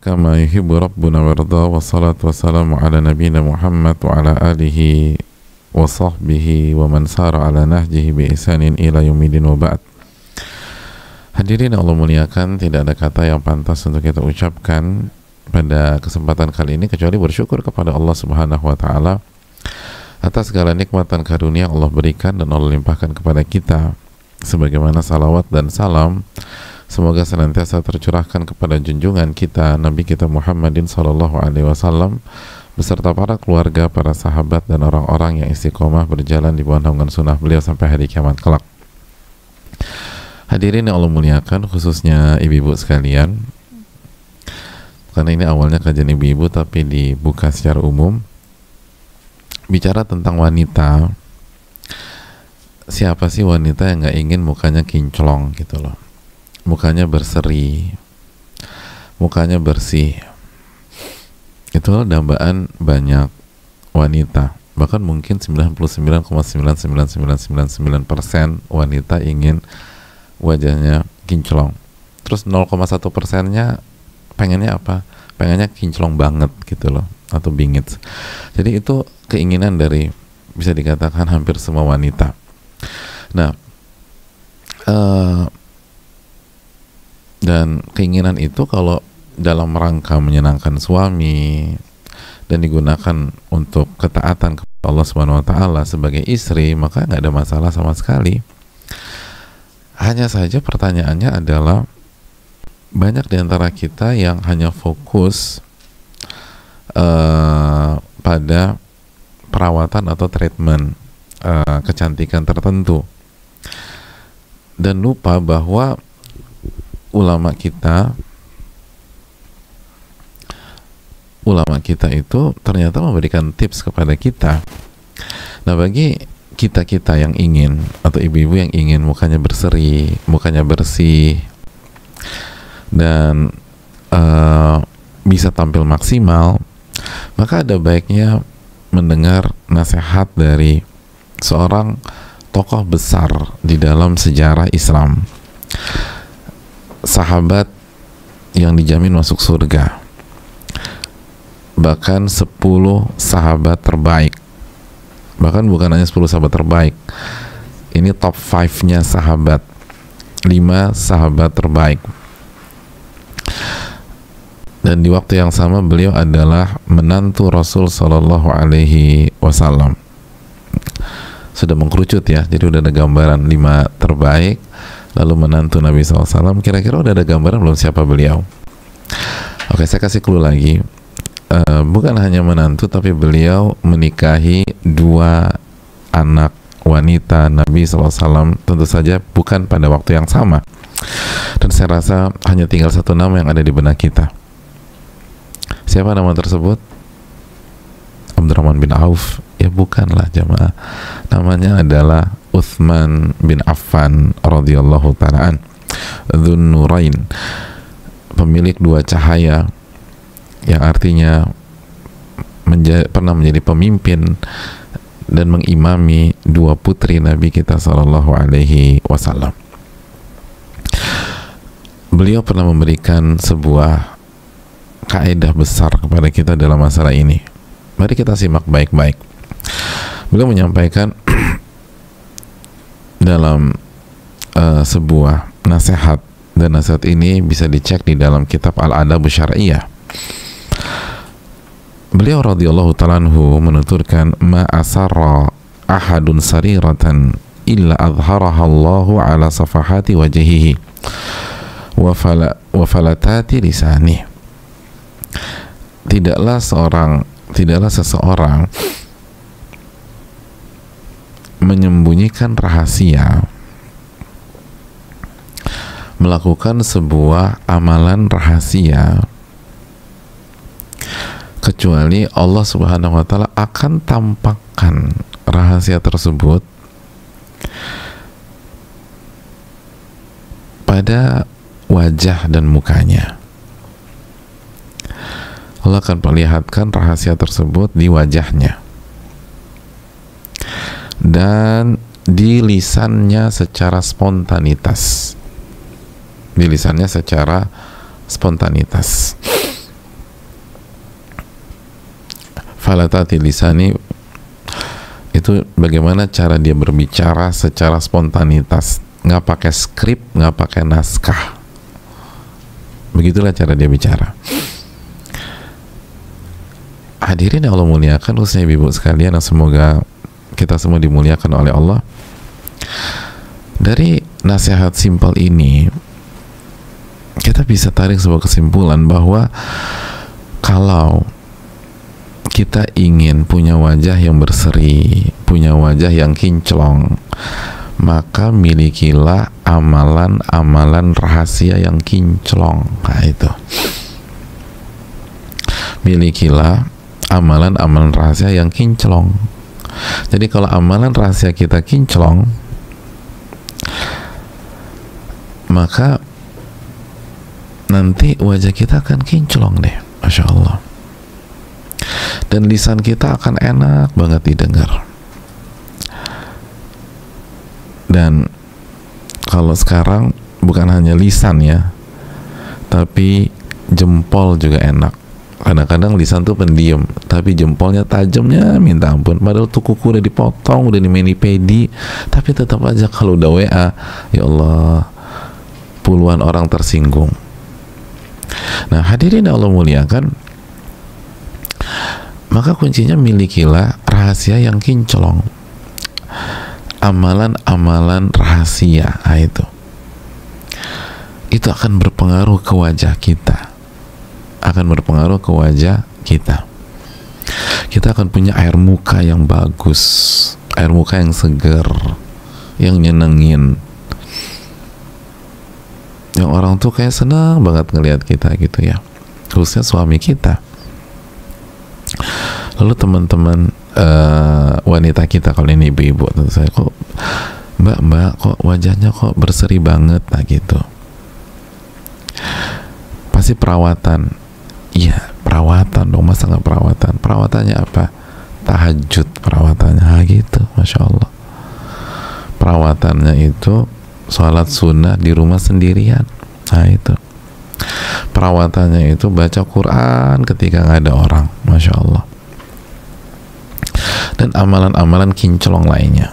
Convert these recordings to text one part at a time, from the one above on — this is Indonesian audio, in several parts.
kama yuhibbu rabbuna warda, wassalatu wassalamu ala nabiyina Muhammad wa ala alihi wa sahbihi wa man sara ala nahjihi bi ihsanin ila yaumidin wa ba'd. Hadirin Allah muliakan, tidak ada kata yang pantas untuk kita ucapkan pada kesempatan kali ini kecuali bersyukur kepada Allah Subhanahu wa taala atas segala nikmatan karunia Allah berikan dan Allah limpahkan kepada kita, sebagaimana salawat dan salam semoga senantiasa tercurahkan kepada junjungan kita Nabi kita Muhammadin sallallahu alaihi wasallam beserta para keluarga, para sahabat dan orang-orang yang istiqomah berjalan di bawah naungan sunnah beliau sampai hari kiamat kelak. Hadirin yang Allah muliakan, khususnya ibu-ibu sekalian, karena ini awalnya kajian ibu-ibu tapi dibuka secara umum, bicara tentang wanita. Siapa sih wanita yang gak ingin mukanya kinclong gitu loh, mukanya berseri, mukanya bersih? Itulah dambaan banyak wanita, bahkan mungkin 99,99999% wanita ingin wajahnya kinclong. Terus 0,1%-nya pengennya apa? Pengennya kinclong banget gitu loh, atau bingit. Jadi itu keinginan dari, bisa dikatakan hampir semua wanita. Nah, dan keinginan itu kalau dalam rangka menyenangkan suami dan digunakan untuk ketaatan kepada Allah Subhanahu wa taala sebagai istri, maka nggak ada masalah sama sekali. Hanya saja pertanyaannya adalah, banyak di antara kita yang hanya fokus pada perawatan atau treatment kecantikan tertentu dan lupa bahwa ulama kita itu ternyata memberikan tips kepada kita. Nah, bagi kita yang ingin, atau ibu-ibu yang ingin mukanya berseri, mukanya bersih dan bisa tampil maksimal, maka ada baiknya mendengar nasihat dari seorang tokoh besar di dalam sejarah Islam, sahabat yang dijamin masuk surga, bahkan 10 sahabat terbaik, bahkan bukan hanya 10 sahabat terbaik, ini top 5-nya sahabat, 5 sahabat terbaik. Dan di waktu yang sama beliau adalah menantu Rasul Sallallahu Alaihi Wasallam. Sudah mengkerucut ya, jadi udah ada gambaran 5 terbaik, lalu menantu Nabi SAW. Kira-kira udah ada gambaran belum siapa beliau? Oke, saya kasih clue lagi. Bukan hanya menantu, tapi beliau menikahi 2 anak wanita Nabi SAW, tentu saja bukan pada waktu yang sama. Dan saya rasa hanya tinggal satu nama yang ada di benak kita. Siapa nama tersebut? Abdurrahman bin Auf? Ya bukanlah jamaah. Namanya adalah Utsman bin Affan radhiyallahu ta'ala an, Dzun Nurain, pemilik 2 cahaya, yang artinya pernah menjadi pemimpin dan mengimami 2 putri Nabi kita sallallahu alaihi wasallam. Beliau pernah memberikan sebuah kaidah besar kepada kita dalam masalah ini. Mari kita simak baik-baik. Beliau menyampaikan dalam sebuah nasihat, dan nasihat ini bisa dicek di dalam kitab Al-Adab Syar'iyah. Beliau radhiyallahu ta'ala anhu menuturkan, ma asarra ahadun sariratan illa adharaha Allahu ala safahati wajhihi wa falatati lisani. Tidaklah seseorang menyembunyikan rahasia, melakukan sebuah amalan rahasia, kecuali Allah Subhanahu wa taala akan tampakkan rahasia tersebut pada wajah dan mukanya. Allah akan perlihatkan rahasia tersebut di wajahnya dan di lisannya secara spontanitas. falatati lisani itu bagaimana cara dia berbicara secara spontanitas, nggak pakai skrip, nggak pakai naskah. Begitulah cara dia bicara. Hadirin yang Allah muliakan, khususnya ibu sekalian, yang semoga kita semua dimuliakan oleh Allah. Dari nasihat simpel ini kita bisa tarik sebuah kesimpulan bahwa kalau kita ingin punya wajah yang berseri, punya wajah yang kinclong, maka milikilah amalan-amalan rahasia yang kinclong. Nah itu, milikilah amalan-amalan rahasia yang kinclong. Jadi kalau amalan rahasia kita kinclong, maka nanti wajah kita akan kinclong deh, Masya Allah. Dan lisan kita akan enak banget didengar. Dan kalau sekarang bukan hanya lisan ya, tapi jempol juga enak. Kadang-kadang lisan tuh pendiam, tapi jempolnya tajamnya minta ampun. Padahal tuh kuku udah dipotong, udah di mani-pedi, tapi tetap aja kalau udah WA, ya Allah, puluhan orang tersinggung. Nah hadirin yang Allah muliakan, maka kuncinya milikilah rahasia yang kinclong, amalan-amalan rahasia. Nah, itu akan berpengaruh ke wajah kita, akan berpengaruh ke wajah kita. Kita akan punya air muka yang bagus, air muka yang seger, yang nyenengin, yang orang tuh kayak senang banget ngelihat kita gitu ya, khususnya suami kita. Lalu teman-teman wanita kita, kalau ini ibu-ibu, tentu saya, kok mbak kok wajahnya kok berseri banget, nah gitu, pasti perawatan. Iya, perawatan dong, masa nggak perawatan? Perawatannya apa? Tahajud perawatannya, nah gitu, Masya Allah. Perawatannya itu sholat sunnah di rumah sendirian, nah itu. Perawatannya itu baca Quran ketika nggak ada orang, Masya Allah. Dan amalan-amalan kinclong lainnya.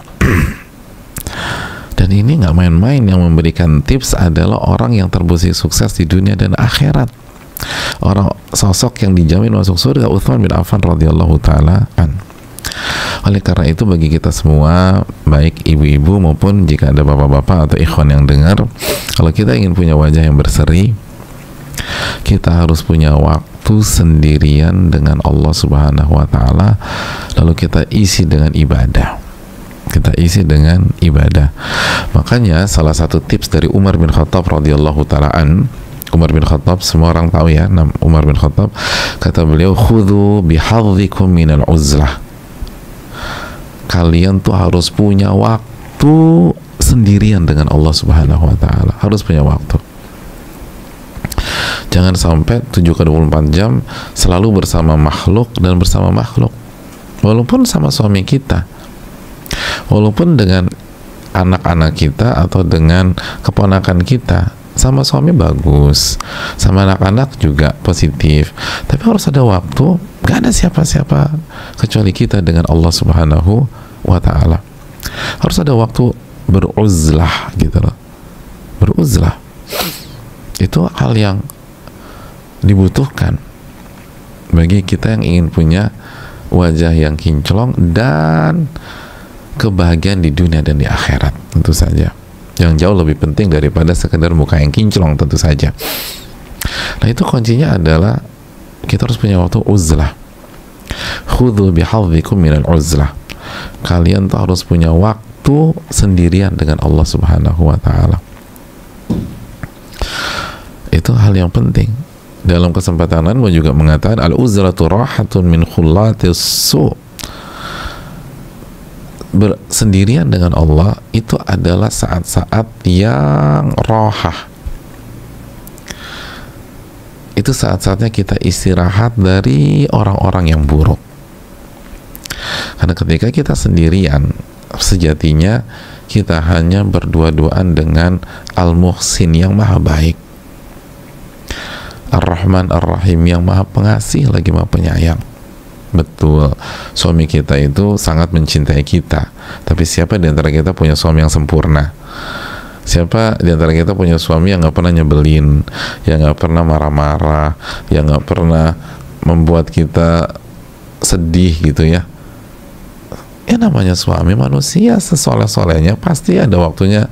Dan ini nggak main-main. Yang memberikan tips adalah orang yang terbukti sukses di dunia dan akhirat, orang sosok yang dijamin masuk surga, Utsman bin Affan radhiyallahu taala an. Oleh karena itu bagi kita semua, baik ibu-ibu maupun jika ada bapak-bapak atau ikhwan yang dengar, kalau kita ingin punya wajah yang berseri, kita harus punya waktu sendirian dengan Allah Subhanahu wa taala, lalu kita isi dengan ibadah. Kita isi dengan ibadah. Makanya salah satu tips dari Umar bin Khattab radhiyallahu taala an, Umar bin Khattab, semua orang tahu ya, Umar bin Khattab, kata beliau, khudhu bihadhikum minal uzlah. Kalian tuh harus punya waktu sendirian dengan Allah Subhanahu wa taala, harus punya waktu. Jangan sampai 7/24 jam selalu bersama makhluk dan bersama makhluk. Walaupun sama suami kita, walaupun dengan anak-anak kita atau dengan keponakan kita, sama suami bagus, sama anak-anak juga positif, tapi harus ada waktu, gak ada siapa-siapa kecuali kita dengan Allah Subhanahu wa ta'ala. Harus ada waktu beruzlah gitu loh. Beruzlah itu hal yang dibutuhkan bagi kita yang ingin punya wajah yang kinclong dan kebahagiaan di dunia dan di akhirat, tentu saja, yang jauh lebih penting daripada sekedar muka yang kinclong, tentu saja. Nah itu kuncinya adalah kita harus punya waktu uzlah. Khudhu bihadhikum minal uzlah. Kalian tuh harus punya waktu sendirian dengan Allah Subhanahu wa ta'ala. Itu hal yang penting. Dalam kesempatan lain juga mengatakan al-uzlatu rahatun min khullatis su'. Bersendirian dengan Allah itu adalah saat-saat yang rohah. Itu saat-saatnya kita istirahat dari orang-orang yang buruk. Karena ketika kita sendirian, sejatinya kita hanya berdua-duaan dengan Al-Muhsin yang maha baik, Ar-Rahman Ar-Rahim yang maha pengasih lagi maha penyayang. Betul, suami kita itu sangat mencintai kita. Tapi siapa di antara kita punya suami yang sempurna? Siapa di antara kita punya suami yang nggak pernah nyebelin, yang nggak pernah marah-marah, yang nggak pernah membuat kita sedih gitu ya? Ya namanya suami manusia, sesoleh-solehnya pasti ada waktunya,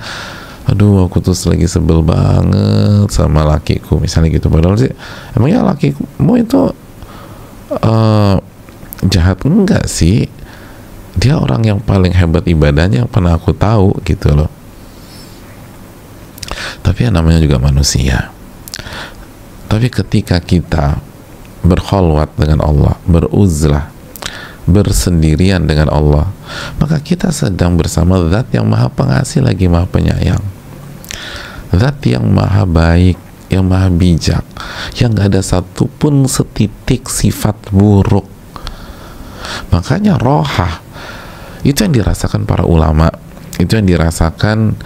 aduh aku tuh lagi sebel banget sama lakiku misalnya gitu. Padahal sih emangnya lakimu itu jahat? Enggak sih, dia orang yang paling hebat ibadahnya yang pernah aku tahu gitu loh. Tapi yang namanya juga manusia. Tapi ketika kita berkholwat dengan Allah, beruzlah, bersendirian dengan Allah, maka kita sedang bersama zat yang maha pengasih lagi maha penyayang, zat yang maha baik, yang maha bijak, yang gak ada satupun setitik sifat buruk. Makanya rohah itu yang dirasakan para ulama, itu yang dirasakan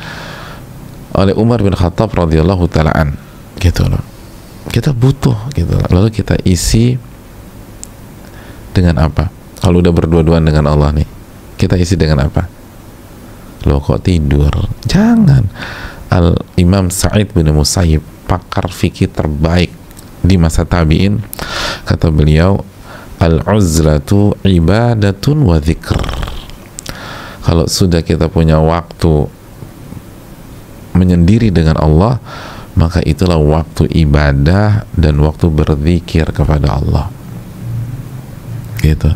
oleh Umar bin Khattab radhiyallahu ta'ala gitu loh. Kita butuh gitu loh. Lalu kita isi dengan apa? Kalau udah berdua-duaan dengan Allah nih, kita isi dengan apa? Loh kok tidur? Jangan. Al-Imam Sa'id bin Musayyib, pakar fikih terbaik di masa tabi'in, kata beliau, al-uzlatu ibadatun wa dzikr. Kalau sudah kita punya waktu menyendiri dengan Allah, maka itulah waktu ibadah dan waktu berzikir kepada Allah. Gitu.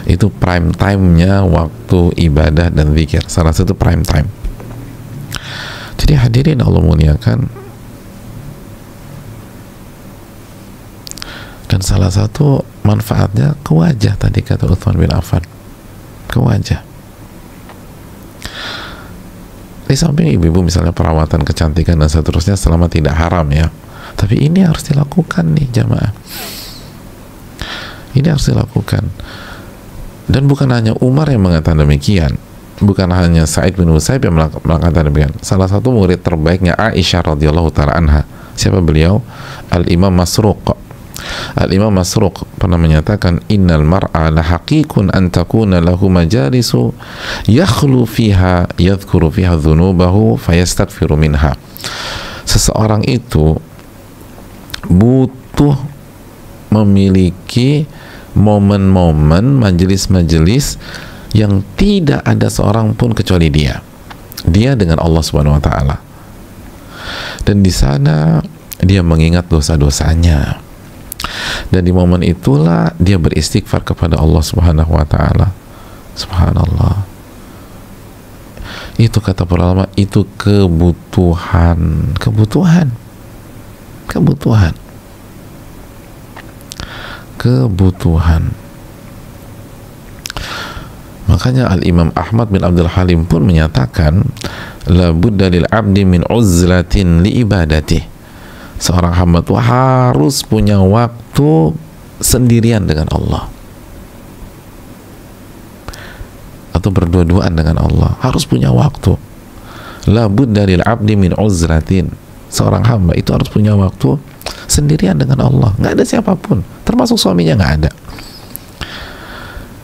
Itu prime time-nya waktu ibadah dan zikir. Salah satu prime time. Jadi hadirin Allah muliakan, dan salah satu manfaatnya ke wajah tadi kata Utsman bin Affan, ke wajah. Di samping ibu-ibu misalnya perawatan kecantikan dan seterusnya selama tidak haram ya, tapi ini harus dilakukan nih jamaah, ini harus dilakukan. Dan bukan hanya Umar yang mengatakan demikian, bukan hanya Sa'id bin Musayyib yang mengatakan demikian. Salah satu murid terbaiknya Aisyah radhiyallahu ta'ala anha, siapa beliau? Al-Imam Masruq. Al-Imam Masruq pernah menyatakan, innal mar'a la haqiqun an takuna lahu majalisu yakhlu fiha yadhkuru fiha dhunubahu fayastaghfiru minha. Seseorang itu butuh memiliki momen-momen, majelis-majelis yang tidak ada seorang pun kecuali dia dengan Allah Subhanahu wa taala. Dan di sana dia mengingat dosa-dosanya. Dan di momen itulah dia beristighfar kepada Allah Subhanahu wa taala. Subhanallah. Itu kata para ulama, itu kebutuhan. Makanya Al-Imam Ahmad bin Abdul Halim pun menyatakan, la budda lil abdi min uzlatin li ibadati. Seorang hamba itu harus punya waktu sendirian dengan Allah, atau berdua-duaan dengan Allah. Harus punya waktu. La budda lil abdi min uzlatin. Seorang hamba itu harus punya waktu sendirian dengan Allah, nggak ada siapapun, termasuk suaminya nggak ada.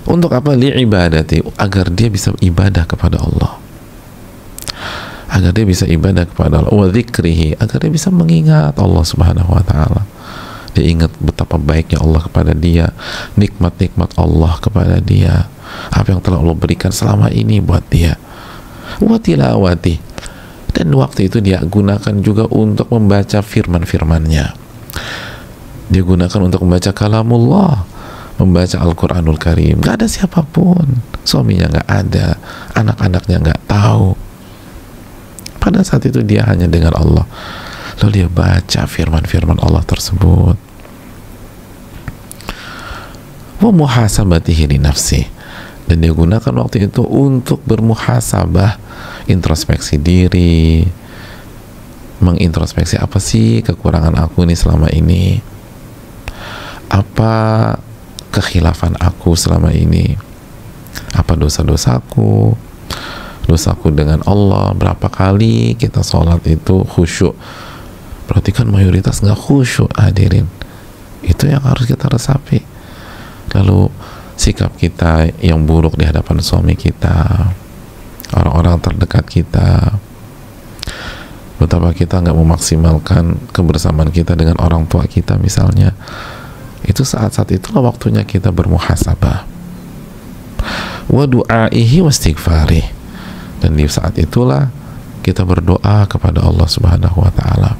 Untuk apa? Li ibadati, agar dia bisa ibadah kepada Allah, agar dia bisa ibadah kepada Allah, wa dzikrihi, agar dia bisa mengingat Allah Subhanahu wa taala. Dia ingat betapa baiknya Allah kepada dia, nikmat-nikmat Allah kepada dia, apa yang telah Allah berikan selama ini buat dia. Wa tilawati, dan waktu itu dia gunakan juga untuk membaca firman-firmannya. Dia gunakan untuk membaca kalamullah, membaca Al-Quranul Karim. Gak ada siapapun, suaminya gak ada, anak-anaknya gak tahu. Pada saat itu dia hanya dengan Allah, lalu dia baca firman-firman Allah tersebut. Wa muhasabatihi li nafsi, dan dia gunakan waktu itu untuk bermuhasabah, introspeksi diri, mengintrospeksi apa sih kekurangan aku nih selama ini, apa kekhilafan aku selama ini, apa dosa-dosaku dengan Allah. Berapa kali kita sholat itu khusyuk? Berarti kan mayoritas nggak khusyuk, hadirin. Itu yang harus kita resapi. Lalu sikap kita yang buruk di hadapan suami kita, orang-orang terdekat kita, betapa kita nggak memaksimalkan kebersamaan kita dengan orang tua kita misalnya. Itu saat-saat itulah waktunya kita bermuhasabah, wa du'aihi wa istighfarih, dan di saat itulah kita berdoa kepada Allah Subhanahu wa ta'ala,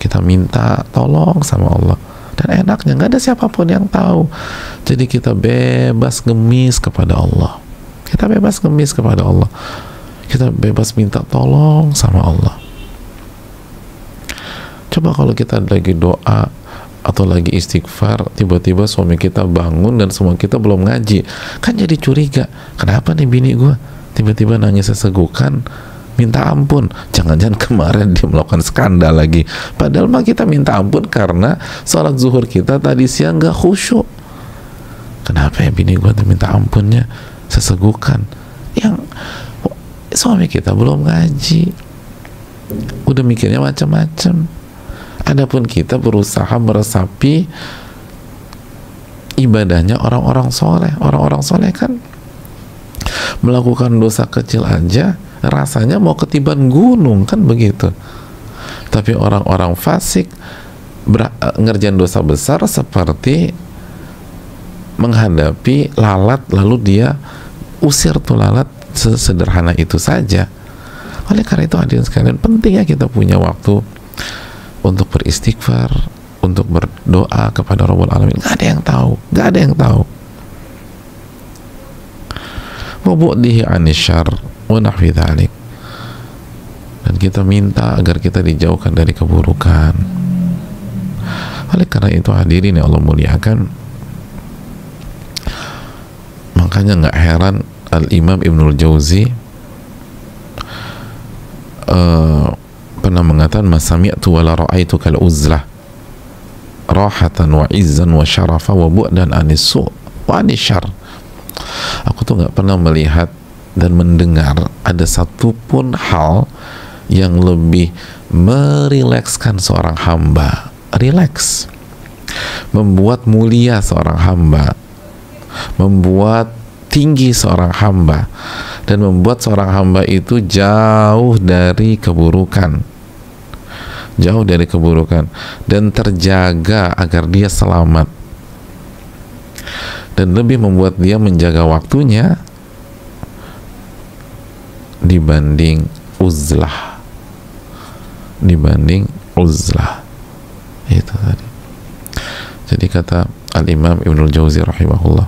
kita minta tolong sama Allah. Dan enaknya nggak ada siapapun yang tahu, jadi kita bebas ngemis kepada Allah, kita bebas ngemis kepada Allah, kita bebas minta tolong sama Allah. Coba kalau kita lagi doa atau lagi istighfar, tiba-tiba suami kita bangun dan semua kita belum ngaji, kan jadi curiga, kenapa nih bini gue tiba-tiba nangis sesegukan, minta ampun, jangan-jangan kemarin dia melakukan skandal lagi, padahal mah kita minta ampun karena sholat zuhur kita tadi siang gak khusyuk. Kenapa ya bini gue tuh minta ampunnya sesegukan, yang suami kita belum ngaji, udah mikirnya macam-macam. Adapun kita berusaha meresapi ibadahnya orang-orang soleh. Orang-orang soleh kan melakukan dosa kecil aja rasanya mau ketiban gunung, kan begitu. Tapi orang-orang fasik ngerjain dosa besar seperti menghadapi lalat lalu dia usir tuh lalat, sesederhana itu saja. Oleh karena itu hadirin sekalian, pentingnya kita punya waktu untuk beristighfar, untuk berdoa kepada Rabbul Alamin. Gak ada yang tahu, gak ada yang tahu. Wa bu'dihi anisyar wa nahwi dzalik, dan kita minta agar kita dijauhkan dari keburukan. Oleh karena itu hadirin yang Allah muliakan, makanya nggak heran Al-Imam Ibnul Jauzi pernah mengatakan, masami'tu wa la ra'aitu kal uzlah rahatan wa izzan wa syarafa wa bu'dan anisu wa anisyar. Aku tuh nggak pernah melihat dan mendengar ada satupun hal yang lebih merilekskan seorang hamba, rileks, membuat mulia seorang hamba, membuat tinggi seorang hamba, dan membuat seorang hamba itu jauh dari keburukan, jauh dari keburukan, dan terjaga agar dia selamat, dan lebih membuat dia menjaga waktunya dibanding uzlah, dibanding uzlah. Itu tadi. Jadi kata Al-Imam Ibnul Jauzi rahimahullah,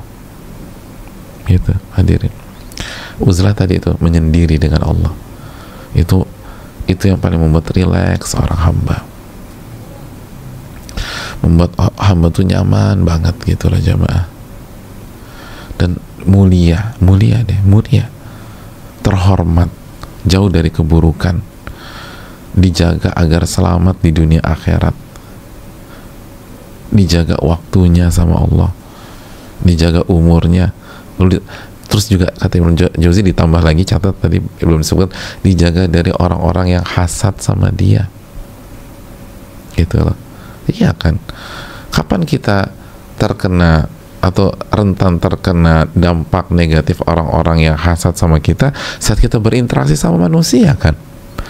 itu hadirin, uzlah tadi itu menyendiri dengan Allah, itu yang paling membuat rileks seorang hamba, membuat hamba tuh nyaman banget gitulah jamaah, dan mulia deh, mulia, terhormat, jauh dari keburukan, dijaga agar selamat di dunia akhirat, dijaga waktunya sama Allah, dijaga umurnya. Terus juga kata Ibnu Jauzi ditambah lagi, catat tadi belum disebut, dijaga dari orang-orang yang hasad sama dia, gitu loh. Iya kan, kapan kita terkena atau rentan terkena dampak negatif orang-orang yang hasad sama kita? Saat kita berinteraksi sama manusia kan.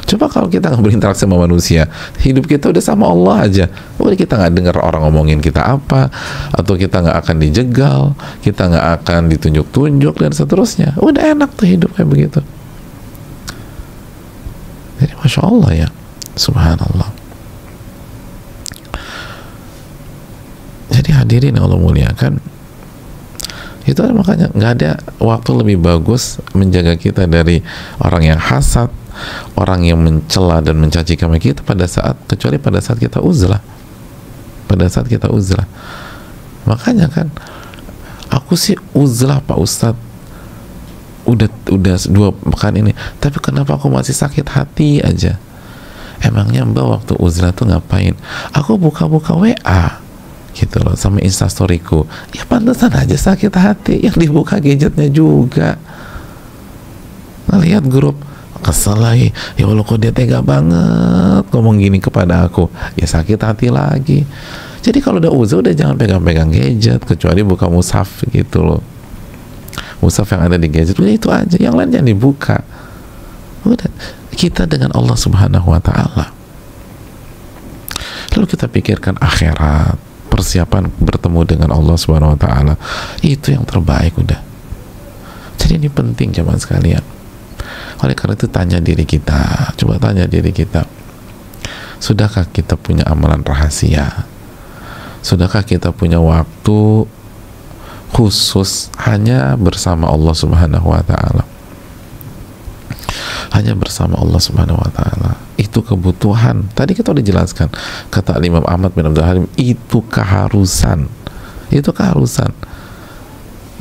Coba kalau kita nggak berinteraksi sama manusia, hidup kita udah sama Allah aja, udah kita nggak dengar orang ngomongin kita apa, atau kita nggak akan dijegal, kita nggak akan ditunjuk-tunjuk dan seterusnya. Udah enak tuh hidup kayak begitu. Jadi masya Allah ya, subhanallah. Jadi hadirin yang Allah muliakan, itu makanya nggak ada waktu lebih bagus menjaga kita dari orang yang hasad, orang yang mencela dan mencaci kami kita kecuali pada saat kita uzlah, pada saat kita uzlah. Makanya kan aku sih uzlah Pak Ustadz udah 2 pekan ini, tapi kenapa aku masih sakit hati aja? Emangnya Mbak waktu uzlah tuh ngapain? Aku buka-buka WA gitu loh sama instastoryku, ya pantesan aja sakit hati, yang dibuka gadgetnya juga, ngelihat grup, kesel lagi, ya Allah kok dia tega banget ngomong gini kepada aku, ya sakit hati lagi. Jadi kalau udah uzur, udah jangan pegang-pegang gadget, kecuali buka mushaf gitu loh. Mushaf yang ada di gadget, udah itu aja, yang lain jangan dibuka. Udah, kita dengan Allah Subhanahu wa Ta'ala. Lalu kita pikirkan akhirat, persiapan bertemu dengan Allah Subhanahu wa Ta'ala, itu yang terbaik udah. Jadi ini penting jemaah sekalian. Oleh karena itu tanya diri kita, coba tanya diri kita, sudahkah kita punya amalan rahasia? Sudahkah kita punya waktu khusus hanya bersama Allah Subhanahu wa Ta'ala? Hanya bersama Allah Subhanahu wa Ta'ala. Itu kebutuhan. Tadi kita udah jelaskan, kata Imam Ahmad bin Abdul Halim, itu keharusan. Itu keharusan.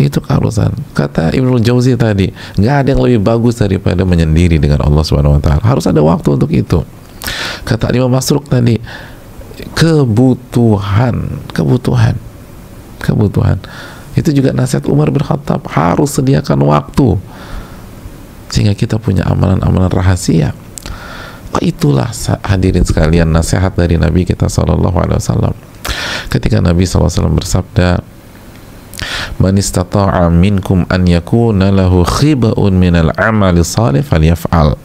Itu keharusan. Kata Ibnul Jauzi tadi, nggak ada yang lebih bagus daripada menyendiri dengan Allah Subhanahu wa Ta'ala. Harus ada waktu untuk itu. Kata Imam Masruq tadi, kebutuhan. Itu juga nasihat Umar bin Khattab, harus sediakan waktu sehingga kita punya amalan-amalan rahasia. Itulah hadirin sekalian nasihat dari Nabi kita SAW. Ketika Nabi SAW bersabda, man istata'a minkum an yakuna lahu khiba'un minal amali salih falyaf'al.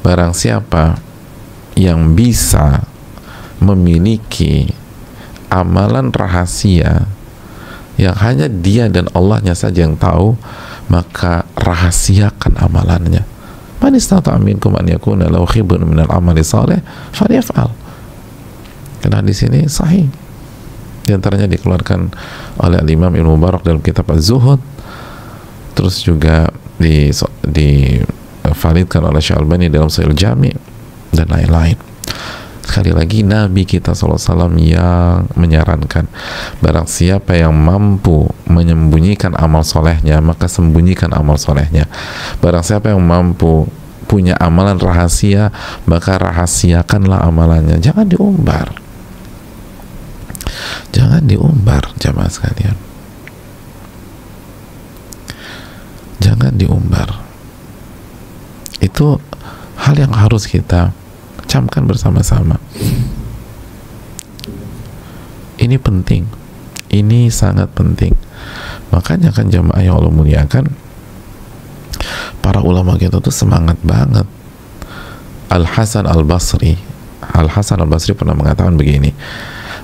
Barang siapa yang bisa memiliki amalan rahasia yang hanya dia dan Allahnya saja yang tahu, maka rahasiakan amalannya. Man istata'a minkum an yakuna lahu khiba'un minal amali salih falyaf'al. Karena di sini sahih. Di antaranya dikeluarkan oleh Imam Ibnu Mubarak dalam kitab Az-Zuhud, terus juga divalidkan oleh Syalbani dalam Sahih Jami dan lain-lain. Sekali lagi Nabi kita SAW yang menyarankan, barang siapa yang mampu menyembunyikan amal solehnya, maka sembunyikan amal solehnya. Barang siapa yang mampu punya amalan rahasia, maka rahasiakanlah amalannya. Jangan diumbar. Jangan diumbar, jamaah sekalian. Jangan diumbar. Itu hal yang harus kita camkan bersama-sama. Ini penting. Ini sangat penting. Makanya kan jamaah yang Allah muliakan, para ulama kita tuh semangat banget. Al-Hasan Al-Basri pernah mengatakan begini,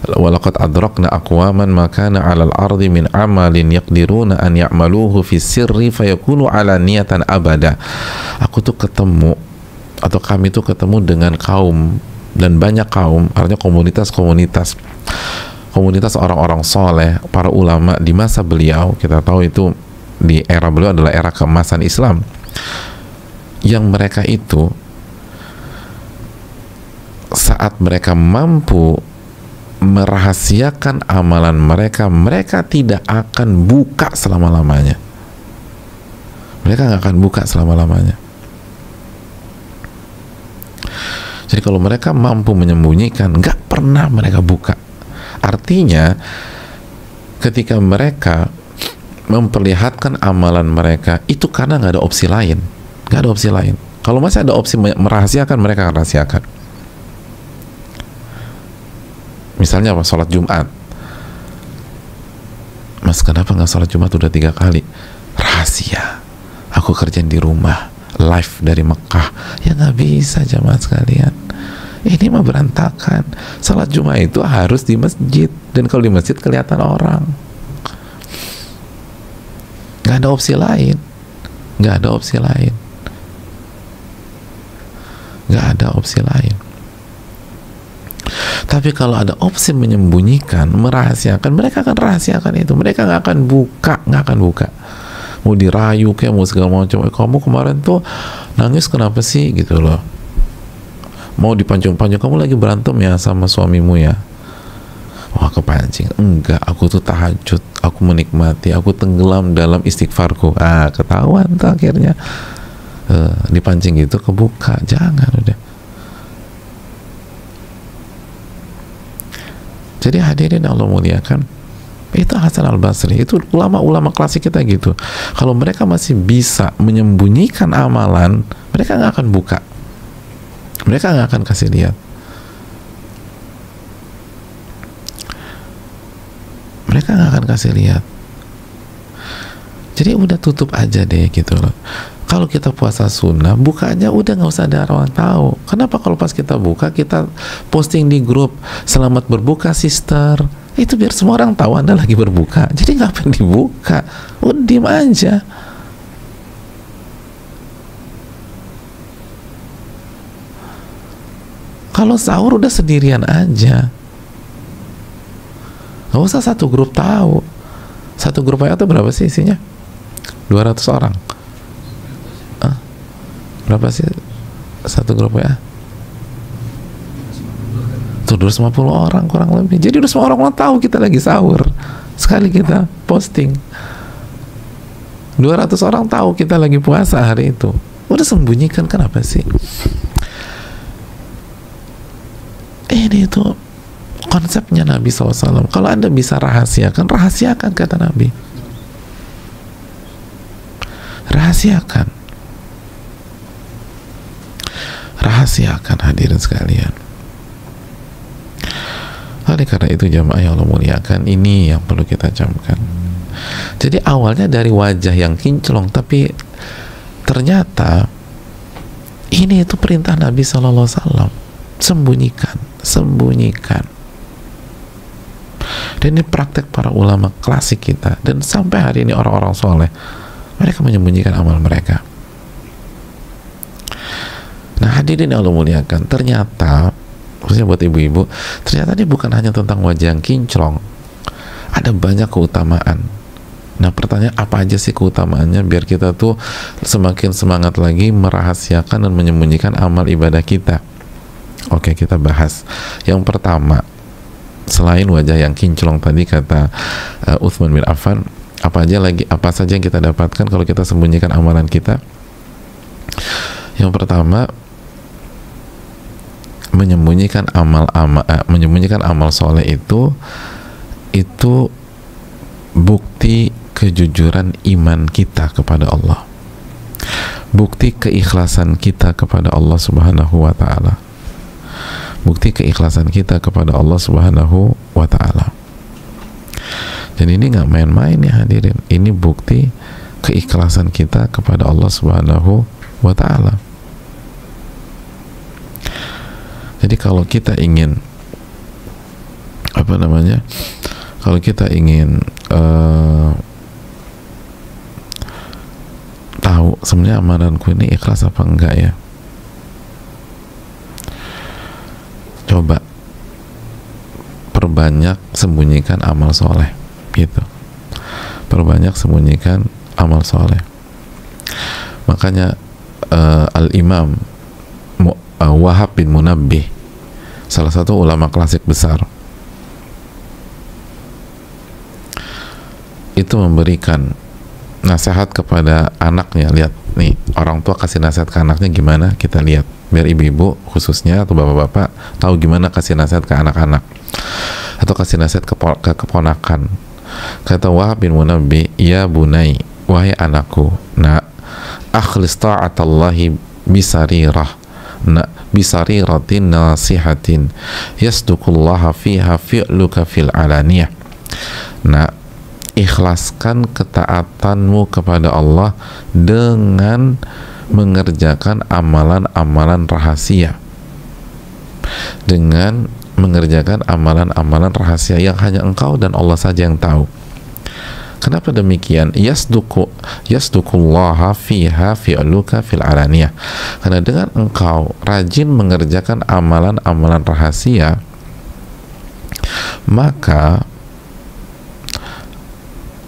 walaqad adrakna aqwaman ma kana 'alal ardi min amalin yaqdiruna an ya'maluhu fi sirri fayakunu 'ala niyatan abada. Aku tuh ketemu, atau kami tuh ketemu dengan kaum, dan banyak kaum, artinya komunitas orang-orang soleh, para ulama di masa beliau. Kita tahu itu di era beliau adalah era keemasan Islam, yang mereka itu saat mereka mampu merahasiakan amalan mereka, mereka tidak akan buka selama-lamanya. Mereka nggak akan buka selama-lamanya. Jadi kalau mereka mampu menyembunyikan, nggak pernah mereka buka. Artinya ketika mereka memperlihatkan amalan mereka, itu karena nggak ada opsi lain. Nggak ada opsi lain. Kalau masih ada opsi merahasiakan, mereka akan rahasiakan. Misalnya apa? Sholat Jumat. Mas, kenapa nggak sholat Jumat udah 3 kali? Rahasia. Aku kerjain di rumah, live dari Mekah. Ya nggak bisa jamaah sekalian. Ini mah berantakan. Salat Jumat itu harus di masjid, dan kalau di masjid kelihatan orang. Nggak ada opsi lain. Nggak ada opsi lain. Nggak ada opsi lain. Tapi kalau ada opsi menyembunyikan, merahasiakan, mereka akan rahasiakan itu. Mereka nggak akan buka, nggak akan buka. Mau dirayu kayak mau segala macam. Kamu kemarin tuh nangis kenapa sih gitu loh. Mau dipanjang-panjang, kamu lagi berantem ya sama suamimu ya. Wah, kepancing. Enggak, aku tuh tahajud, aku menikmati, aku tenggelam dalam istighfarku. Ketahuan tuh akhirnya. Dipancing gitu, kebuka. Jangan, udah. Jadi hadirin Allah muliakan, itu Hasan Al-Basri, itu ulama-ulama klasik kita gitu. Kalau mereka masih bisa menyembunyikan amalan, mereka nggak akan buka. Mereka nggak akan kasih lihat. mereka nggak akan kasih lihat. Jadi udah tutup aja deh gitu loh. Kalau kita puasa sunnah, bukanya udah nggak usah ada orang tahu. Kenapa kalau pas kita buka, kita posting di grup, selamat berbuka sister, itu biar semua orang tahu Anda lagi berbuka. Jadi ngapain dibuka? Udah diem aja. Kalau sahur udah sendirian aja, nggak usah satu grup tahu. Satu grup WA itu berapa sih isinya? 200 orang. Berapa sih satu grup WA? Tuh 250 orang kurang lebih. Jadi udah semua orang tahu kita lagi sahur. Sekali kita posting, 200 orang tahu kita lagi puasa hari itu. Udah sembunyikan, kenapa sih? Ini itu konsepnya Nabi SAW. Kalau Anda bisa rahasiakan, rahasiakan, kata Nabi. Rahasiakan. Rahasiakan, hadirin sekalian. Oleh karena itu jamaah yang Allah muliakan, ini yang perlu kita camkan. Jadi awalnya dari wajah yang kinclong, tapi ternyata ini itu perintah Nabi SAW. Sembunyikan, sembunyikan. Dan ini praktek para ulama klasik kita, dan sampai hari ini orang-orang soleh, mereka menyembunyikan amal mereka. Nah hadirin yang Allah muliakan, ternyata khususnya buat ibu-ibu, ternyata ini bukan hanya tentang wajah yang kinclong, ada banyak keutamaan. Nah pertanyaan, apa aja sih keutamaannya biar kita tuh semakin semangat lagi merahasiakan dan menyembunyikan amal ibadah kita? Oke, kita bahas. Yang pertama, selain wajah yang kinclong tadi kata Utsman bin Affan, apa saja yang kita dapatkan kalau kita sembunyikan amalan kita? Yang pertama, menyembunyikan amal soleh itu bukti kejujuran iman kita kepada Allah, bukti keikhlasan kita kepada Allah Subhanahu wa Ta'ala, bukti keikhlasan kita kepada Allah Subhanahu wa Ta'ala. Dan ini nggak main-main ya hadirin, ini bukti keikhlasan kita kepada Allah Subhanahu wa Ta'ala. Jadi kalau kita ingin kalau kita ingin tahu sebenarnya amalanku ini ikhlas apa enggak ya, coba perbanyak sembunyikan amal soleh gitu, perbanyak sembunyikan amal soleh. Makanya Al-Imam Wahab bin Munabbih, salah satu ulama klasik besar, itu memberikan nasihat kepada anaknya. Lihat nih, orang tua kasih nasihat ke anaknya gimana, kita lihat biar ibu-ibu khususnya atau bapak-bapak tahu gimana kasih nasihat ke anak-anak atau kasih nasihat ke keponakan. Kata Wahab bin Munabbih, ya bunai, wahai anakku, nak, akhlis ta'atallahi bisarirah, nak, bisariratin nasihatin yasdukullaha fiha fi'luka fil alaniyah. Nak, ikhlaskan ketaatanmu kepada Allah dengan mengerjakan amalan-amalan rahasia, dengan mengerjakan amalan-amalan rahasia yang hanya engkau dan Allah saja yang tahu. Kenapa demikian? Yasdukullaha fiha fi'luka fil alaniyah. Karena dengan engkau rajin mengerjakan amalan-amalan rahasia, maka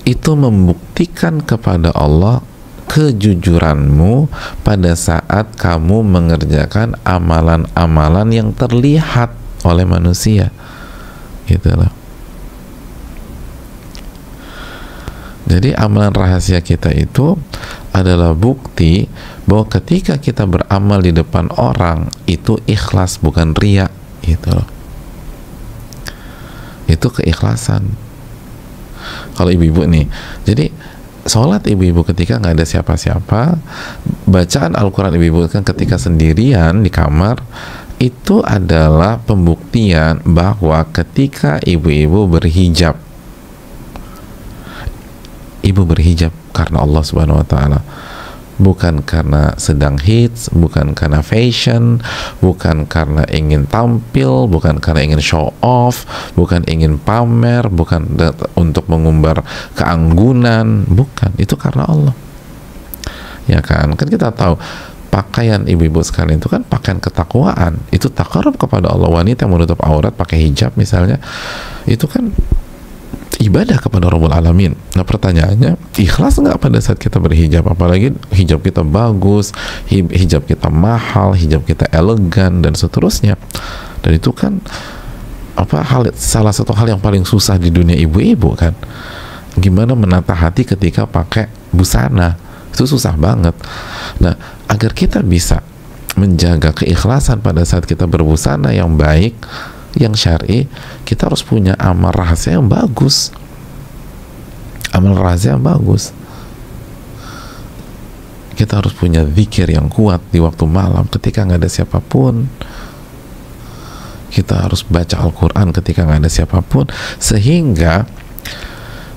itu membuktikan kepada Allah kejujuranmu pada saat kamu mengerjakan amalan-amalan yang terlihat oleh manusia, gitu loh. Jadi amalan rahasia kita itu adalah bukti bahwa ketika kita beramal di depan orang itu ikhlas, bukan riya, gitu loh. Itu keikhlasan. Kalau ibu-ibu nih, jadi sholat ibu-ibu ketika nggak ada siapa-siapa, bacaan Al-Quran ibu-ibu kan ketika sendirian di kamar, itu adalah pembuktian bahwa ketika ibu-ibu berhijab ibu berhijab karena Allah Subhanahu wa taala, bukan karena sedang hits, bukan karena fashion, bukan karena ingin tampil, bukan karena ingin show off, bukan ingin pamer, bukan untuk mengumbar keanggunan, bukan, itu karena Allah. Ya kan kita tahu pakaian ibu-ibu sekalian itu kan pakaian ketakwaan, itu takarub kepada Allah. Wanita yang menutup aurat pakai hijab misalnya, itu kan ibadah kepada Rabbul Alamin. Nah pertanyaannya, ikhlas nggak pada saat kita berhijab? Apalagi hijab kita bagus, hijab kita mahal, hijab kita elegan dan seterusnya. Dan itu kan salah satu hal yang paling susah di dunia ibu-ibu kan. Gimana menata hati ketika pakai busana, itu susah banget. Nah agar kita bisa menjaga keikhlasan pada saat kita berbusana yang baik, yang syar'i, kita harus punya amal rahasia yang bagus. Amal rahasia yang bagus. Kita harus punya zikir yang kuat di waktu malam ketika nggak ada siapapun. Kita harus baca Al-Quran ketika nggak ada siapapun, sehingga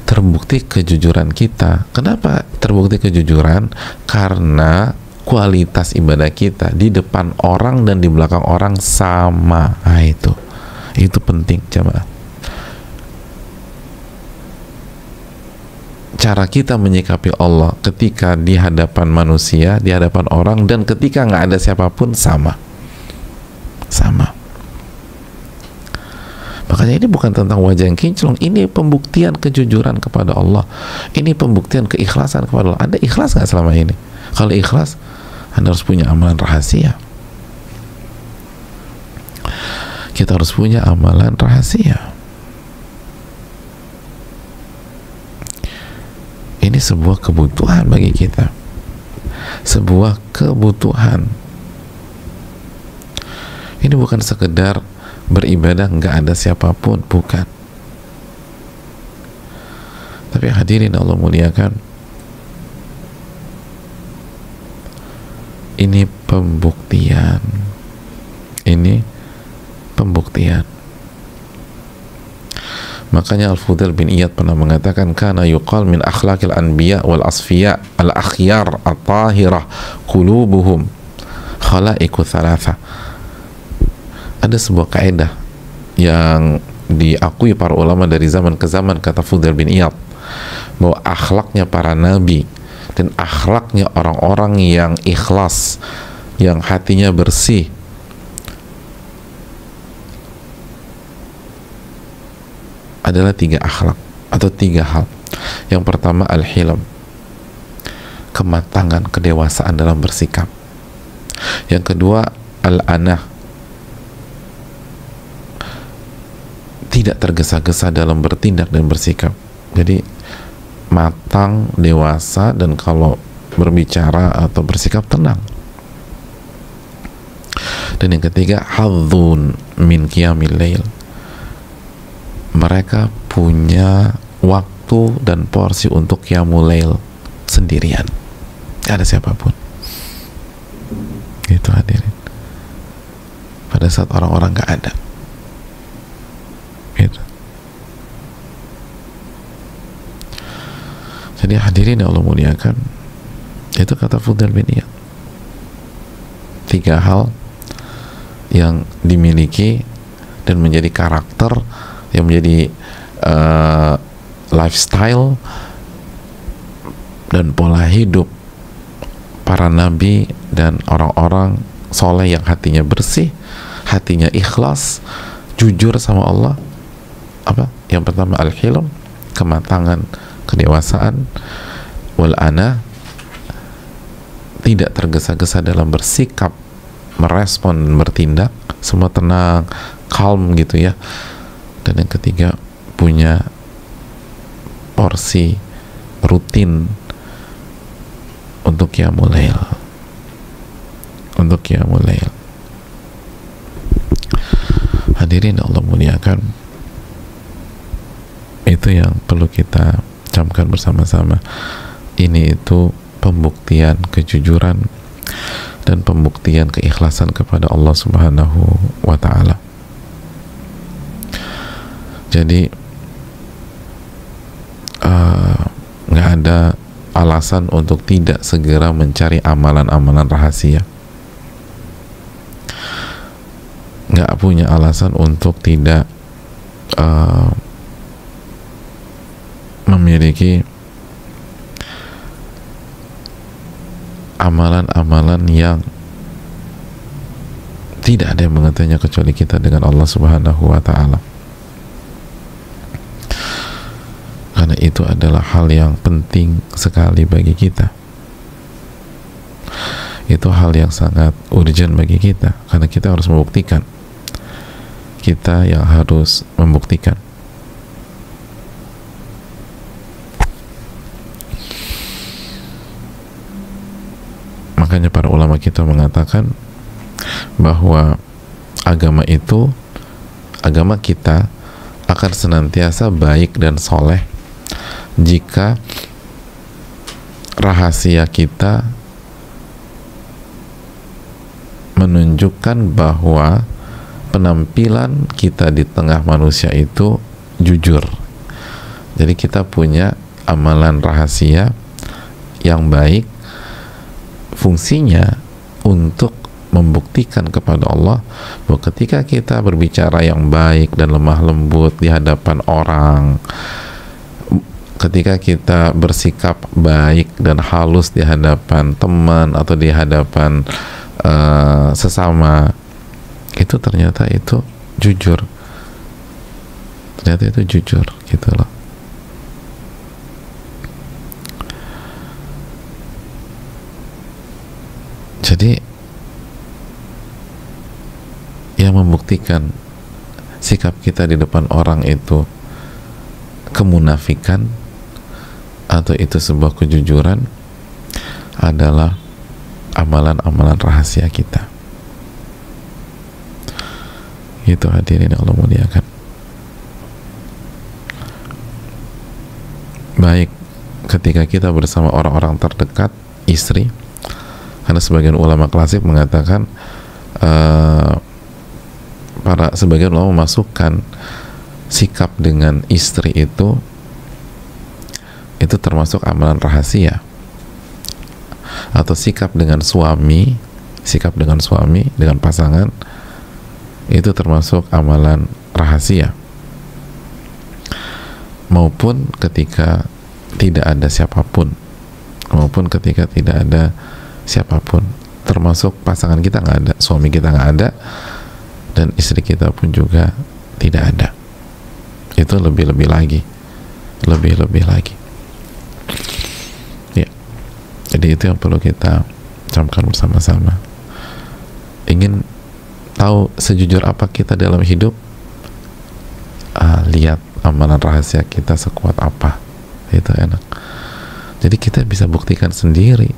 terbukti kejujuran kita. Kenapa terbukti kejujuran? Karena kualitas ibadah kita di depan orang dan di belakang orang sama. Nah, itu penting jemaah. Cara kita menyikapi Allah ketika di hadapan manusia, di hadapan orang, dan ketika nggak ada siapapun sama. Makanya ini bukan tentang wajah yang kinclong, ini pembuktian kejujuran kepada Allah, ini pembuktian keikhlasan kepada Allah. Anda ikhlas nggak selama ini? Kalau ikhlas, Anda harus punya amalan rahasia. Kita harus punya amalan rahasia. Ini sebuah kebutuhan bagi kita, sebuah kebutuhan. Ini bukan sekedar beribadah nggak ada siapapun, bukan. Tapi hadirin Allah muliakan, ini pembuktian. Makanya Al-Fudail bin Iyad pernah mengatakan, kana yuqal min akhlaqil anbiya wal asfiya al akhyar at-tahirah qulubuhum khalaiqu thalatha. Ada sebuah kaidah yang diakui para ulama dari zaman ke zaman, kata Fudail bin Iyad, bahwa akhlaknya para nabi dan akhlaknya orang-orang yang ikhlas, yang hatinya bersih, adalah 3 akhlak atau 3 hal. Yang pertama al-hilm, kematangan, kedewasaan dalam bersikap. Yang kedua al-anah, tidak tergesa-gesa dalam bertindak dan bersikap. Jadi matang, dewasa, dan kalau berbicara atau bersikap tenang. Dan yang ketiga hadzun min qiyamil lail, mereka punya waktu dan porsi untuk qiyamul lail sendirian, gak ada siapapun. Itu hadirin, pada saat orang-orang gak ada gitu. Jadi hadirin yang Allah muliakan, itu kata Fudail bin Iyad, 3 hal yang dimiliki dan menjadi karakter, yang menjadi lifestyle dan pola hidup para nabi dan orang-orang soleh yang hatinya bersih, hatinya ikhlas, jujur sama Allah. Apa? Yang pertama al-hilm, kematangan, kedewasaan, wal ana, tidak tergesa-gesa dalam bersikap, merespon dan bertindak, semua tenang, calm gitu ya. Dan yang ketiga punya porsi rutin untuk qiyamul lail, Hadirin Allah muliakan, itu yang perlu kita camkan bersama-sama. Ini itu pembuktian kejujuran dan pembuktian keikhlasan kepada Allah Subhanahu wa ta'ala. Jadi nggak ada ada alasan untuk tidak segera mencari amalan-amalan rahasia, nggak punya alasan untuk tidak memiliki amalan-amalan yang tidak ada yang mengetahuinya kecuali kita dengan Allah Subhanahu wa Ta'ala. Karena itu adalah hal yang penting sekali bagi kita. Itu hal yang sangat urgent bagi kita, karena kita harus membuktikan. Kita yang harus membuktikan. Makanya para ulama kita mengatakan bahwa agama kita akan senantiasa baik dan soleh jika rahasia kita menunjukkan bahwa penampilan kita di tengah manusia itu jujur. Jadi kita punya amalan rahasia yang baik, fungsinya untuk membuktikan kepada Allah bahwa ketika kita berbicara yang baik dan lemah lembut di hadapan orang, ketika kita bersikap baik dan halus di hadapan teman atau di hadapan sesama, itu ternyata itu jujur, ternyata itu jujur gitu loh. Jadi yang membuktikan sikap kita di depan orang itu kemunafikan atau itu sebuah kejujuran adalah amalan-amalan rahasia kita. Itu hadirin Allah muliakan. Baik ketika kita bersama orang-orang terdekat, istri, karena sebagian ulama klasik mengatakan sebagian ulama memasukkan sikap dengan istri itu termasuk amalan rahasia, atau sikap dengan suami dengan pasangan itu termasuk amalan rahasia, maupun ketika tidak ada siapapun, termasuk pasangan kita nggak ada, suami kita nggak ada, dan istri kita pun juga tidak ada. Itu lebih-lebih lagi. Ya. Jadi itu yang perlu kita camkan bersama-sama. Ingin tahu sejujur apa kita dalam hidup? Lihat amalan rahasia kita sekuat apa. Itu enak. Jadi kita bisa buktikan sendiri.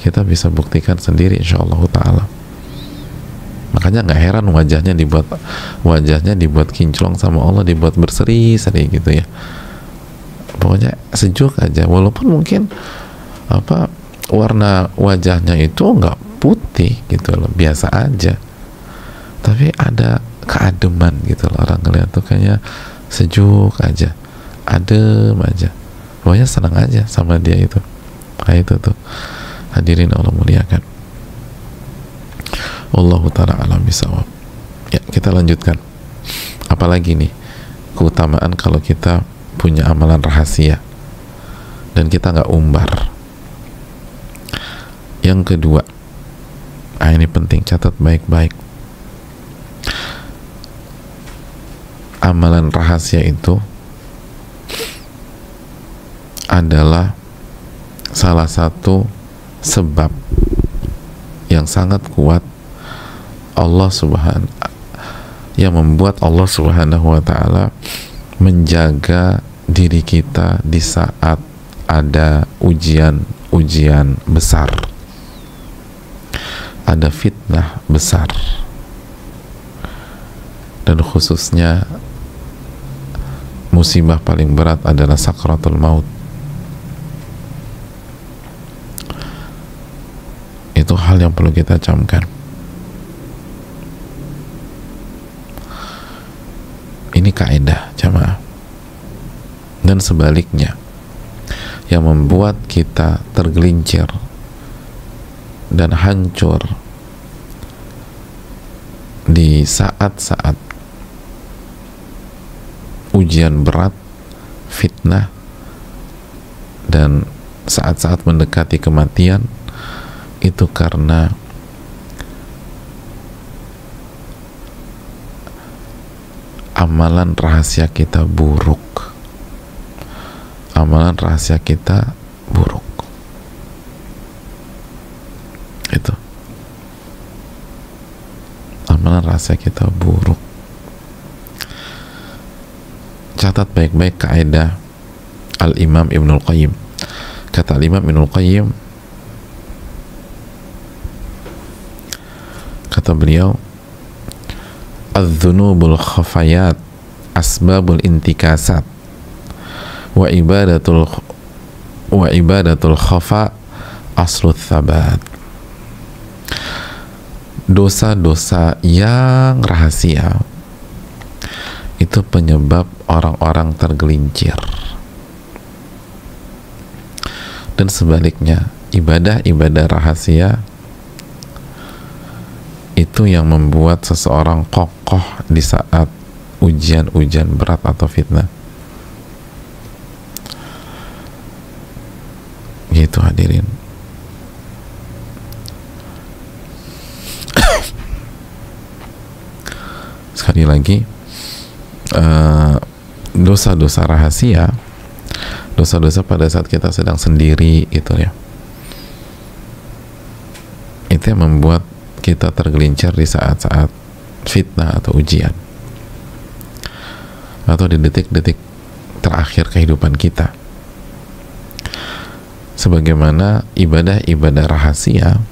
Insyaallah ta'ala. Makanya nggak heran wajahnya dibuat kinclong sama Allah, dibuat berseri-seri gitu ya. Pokoknya sejuk aja, walaupun mungkin warna wajahnya itu nggak putih gitu loh, biasa aja, tapi ada keademan gitu loh, orang ngeliat tuh kayaknya sejuk aja, adem aja, pokoknya senang aja sama dia itu. Nah itu tuh hadirin Allah muliakan. Wallahu ta'ala alam bisawab. Ya, kita lanjutkan. Apalagi nih keutamaan kalau kita punya amalan rahasia dan kita nggak umbar. Yang kedua, ini penting, catat baik-baik. Amalan rahasia itu adalah salah satu sebab yang sangat kuat yang membuat Allah Subhanahu wa Ta'ala menjaga diri kita di saat ada ujian besar, ada fitnah besar, dan khususnya musibah paling berat adalah sakratul maut. Itu hal yang perlu kita camkan. Ini kaidah jamaah. Dan sebaliknya, yang membuat kita tergelincir dan hancur di saat-saat ujian berat, fitnah, dan saat-saat mendekati kematian, itu karena amalan rahasia kita buruk. Amalan rahasia kita buruk. Itu amalan rahasia kita buruk. Catat baik-baik kaidah Al-Imam Ibnul Qayyim. Kata Al-Imam Ibnul Qayyim, kata beliau, "Adz-dzunubul khafayat asbabul intikasat wa ibadatul khafa aslut thabat." Dosa-dosa yang rahasia itu penyebab orang-orang tergelincir, dan sebaliknya ibadah-ibadah rahasia itu yang membuat seseorang kokoh di saat ujian-ujian berat atau fitnah. Gitu hadirin. Sekali lagi, dosa-dosa rahasia, dosa-dosa pada saat kita sedang sendiri gitu ya, itu yang membuat kita tergelincir di saat-saat fitnah atau ujian, atau di detik-detik terakhir kehidupan kita. Sebagaimana ibadah-ibadah rahasia,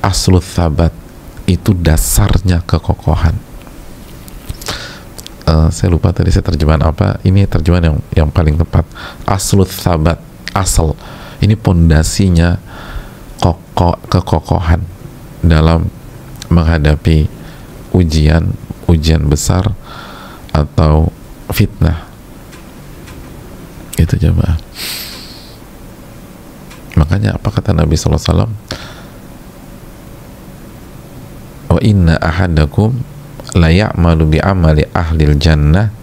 aslut thabat, itu dasarnya kekokohan. Saya lupa tadi saya terjemahan apa. Ini terjemahan yang paling tepat. Aslut thabat, asal. Ini pondasinya kekokohan dalam menghadapi ujian besar atau fitnah. Itu jemaah. Makanya apa kata Nabi sallallahu alaihi wasallam? Wa inna ahadakum la ya'malu bi amali ahlil jannah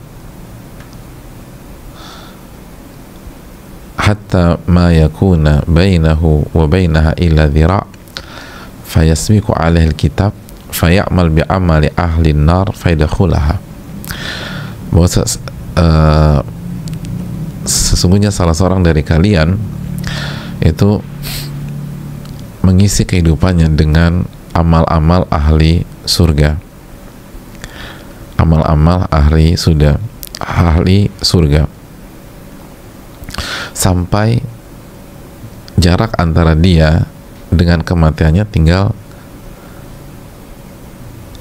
hatta ma yakuna bainahu wa bainaha illa dhira' fayasbiqu alaihi alkitab faya'mal bi amali ahlin nar fayadkhulaha. Bahwa sesungguhnya salah seorang dari kalian itu mengisi kehidupannya dengan amal-amal ahli surga, amal-amal ahli surga, sampai jarak antara dia dengan kematiannya tinggal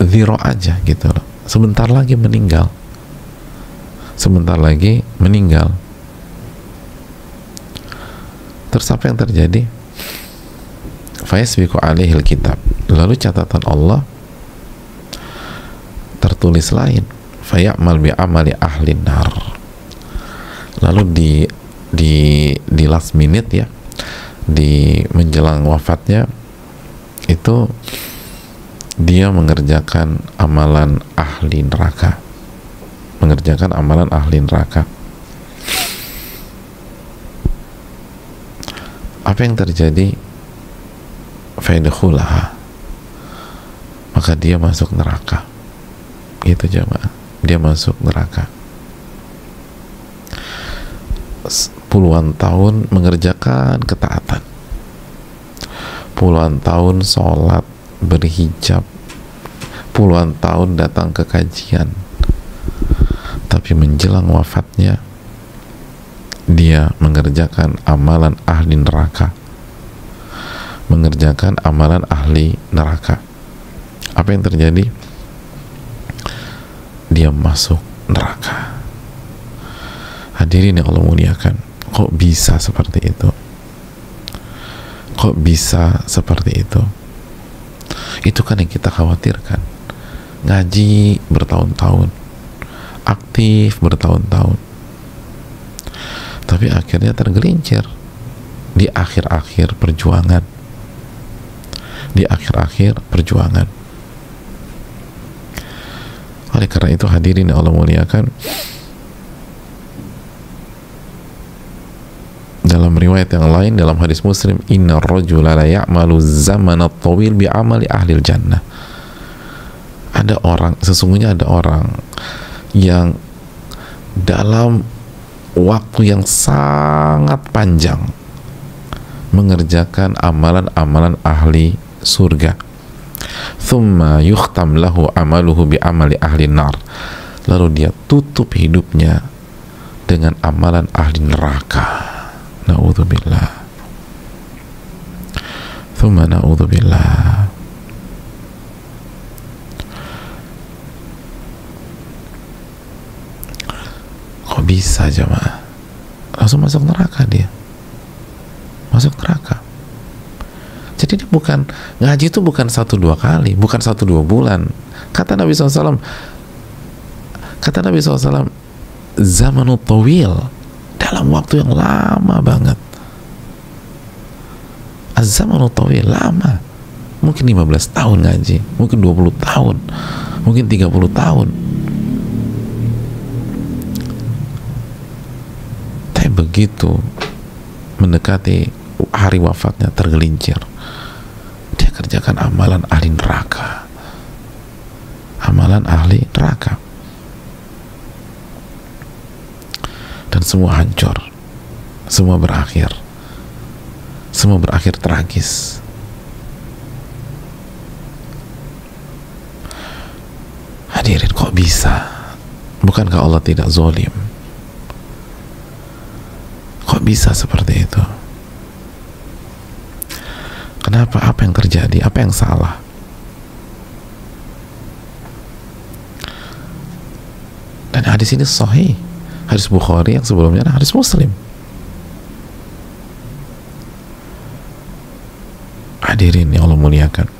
zero aja gitu loh. Sebentar lagi meninggal. Terus apa yang terjadi? Fayasbiqu alaihil kitab, lalu catatan Allah tertulis lain, faya'mal bi amali ahlin nar. Lalu di last minute ya, di menjelang wafatnya itu dia mengerjakan amalan ahli neraka, Apa yang terjadi? Fayadkhulaha, maka dia masuk neraka. Gitu jemaah, dia masuk neraka. Puluhan tahun mengerjakan ketaatan, puluhan tahun sholat, berhijab, puluhan tahun datang ke kajian, tapi menjelang wafatnya dia mengerjakan amalan ahli neraka, Apa yang terjadi? Dia masuk neraka. Hadirin yang Allah muliakan, kok bisa seperti itu? Itu kan yang kita khawatirkan. Ngaji bertahun-tahun, aktif bertahun-tahun, tapi akhirnya tergelincir di akhir-akhir perjuangan, Oleh karena itu hadirin yang Allah muliakan, dalam riwayat yang lain dalam hadis Muslim, inna rajula la ya'malu zamana tawil bi amali ahlil jannah. Sesungguhnya ada orang yang dalam waktu yang sangat panjang mengerjakan amalan-amalan ahli surga. Thumma yukhtam lahu amaluhu bi amali ahli nar. Lalu dia tutup hidupnya dengan amalan ahli neraka. Na'udzubillah. Thumma na'udzubillah. Kok bisa jemaah? Langsung masuk neraka dia. Masuk neraka. Jadi dia bukan, ngaji itu bukan 1-2 kali, bukan 1-2 bulan. Kata Nabi SAW, zamanul tawil, dalam waktu yang lama banget. Az-zamanul tawil, lama. Mungkin 15 tahun ngaji, mungkin 20 tahun, mungkin 30 tahun. Tapi begitu mendekati hari wafatnya tergelincir, dia kerjakan amalan ahli neraka, dan semua hancur, semua berakhir tragis. Hadirin, kok bisa? Bukankah Allah tidak zalim? Kok bisa seperti itu? Kenapa? Apa yang terjadi? Apa yang salah? Dan hadis ini sahih. Hadis Bukhari yang sebelumnya adalah hadis Muslim. Hadirin yang Allah muliakan,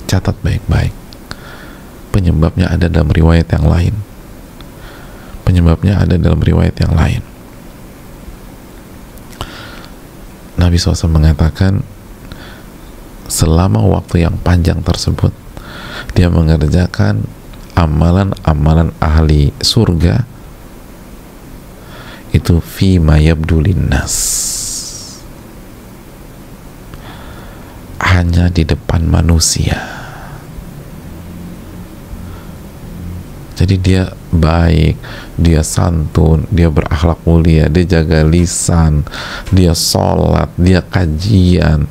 catat baik-baik. Penyebabnya ada dalam riwayat yang lain. Nabi SAW mengatakan, selama waktu yang panjang tersebut dia mengerjakan amalan-amalan ahli surga itu fima yabdulin nas, hanya di depan manusia. Jadi dia baik, dia santun, dia berakhlak mulia, dia jaga lisan, dia sholat, dia kajian,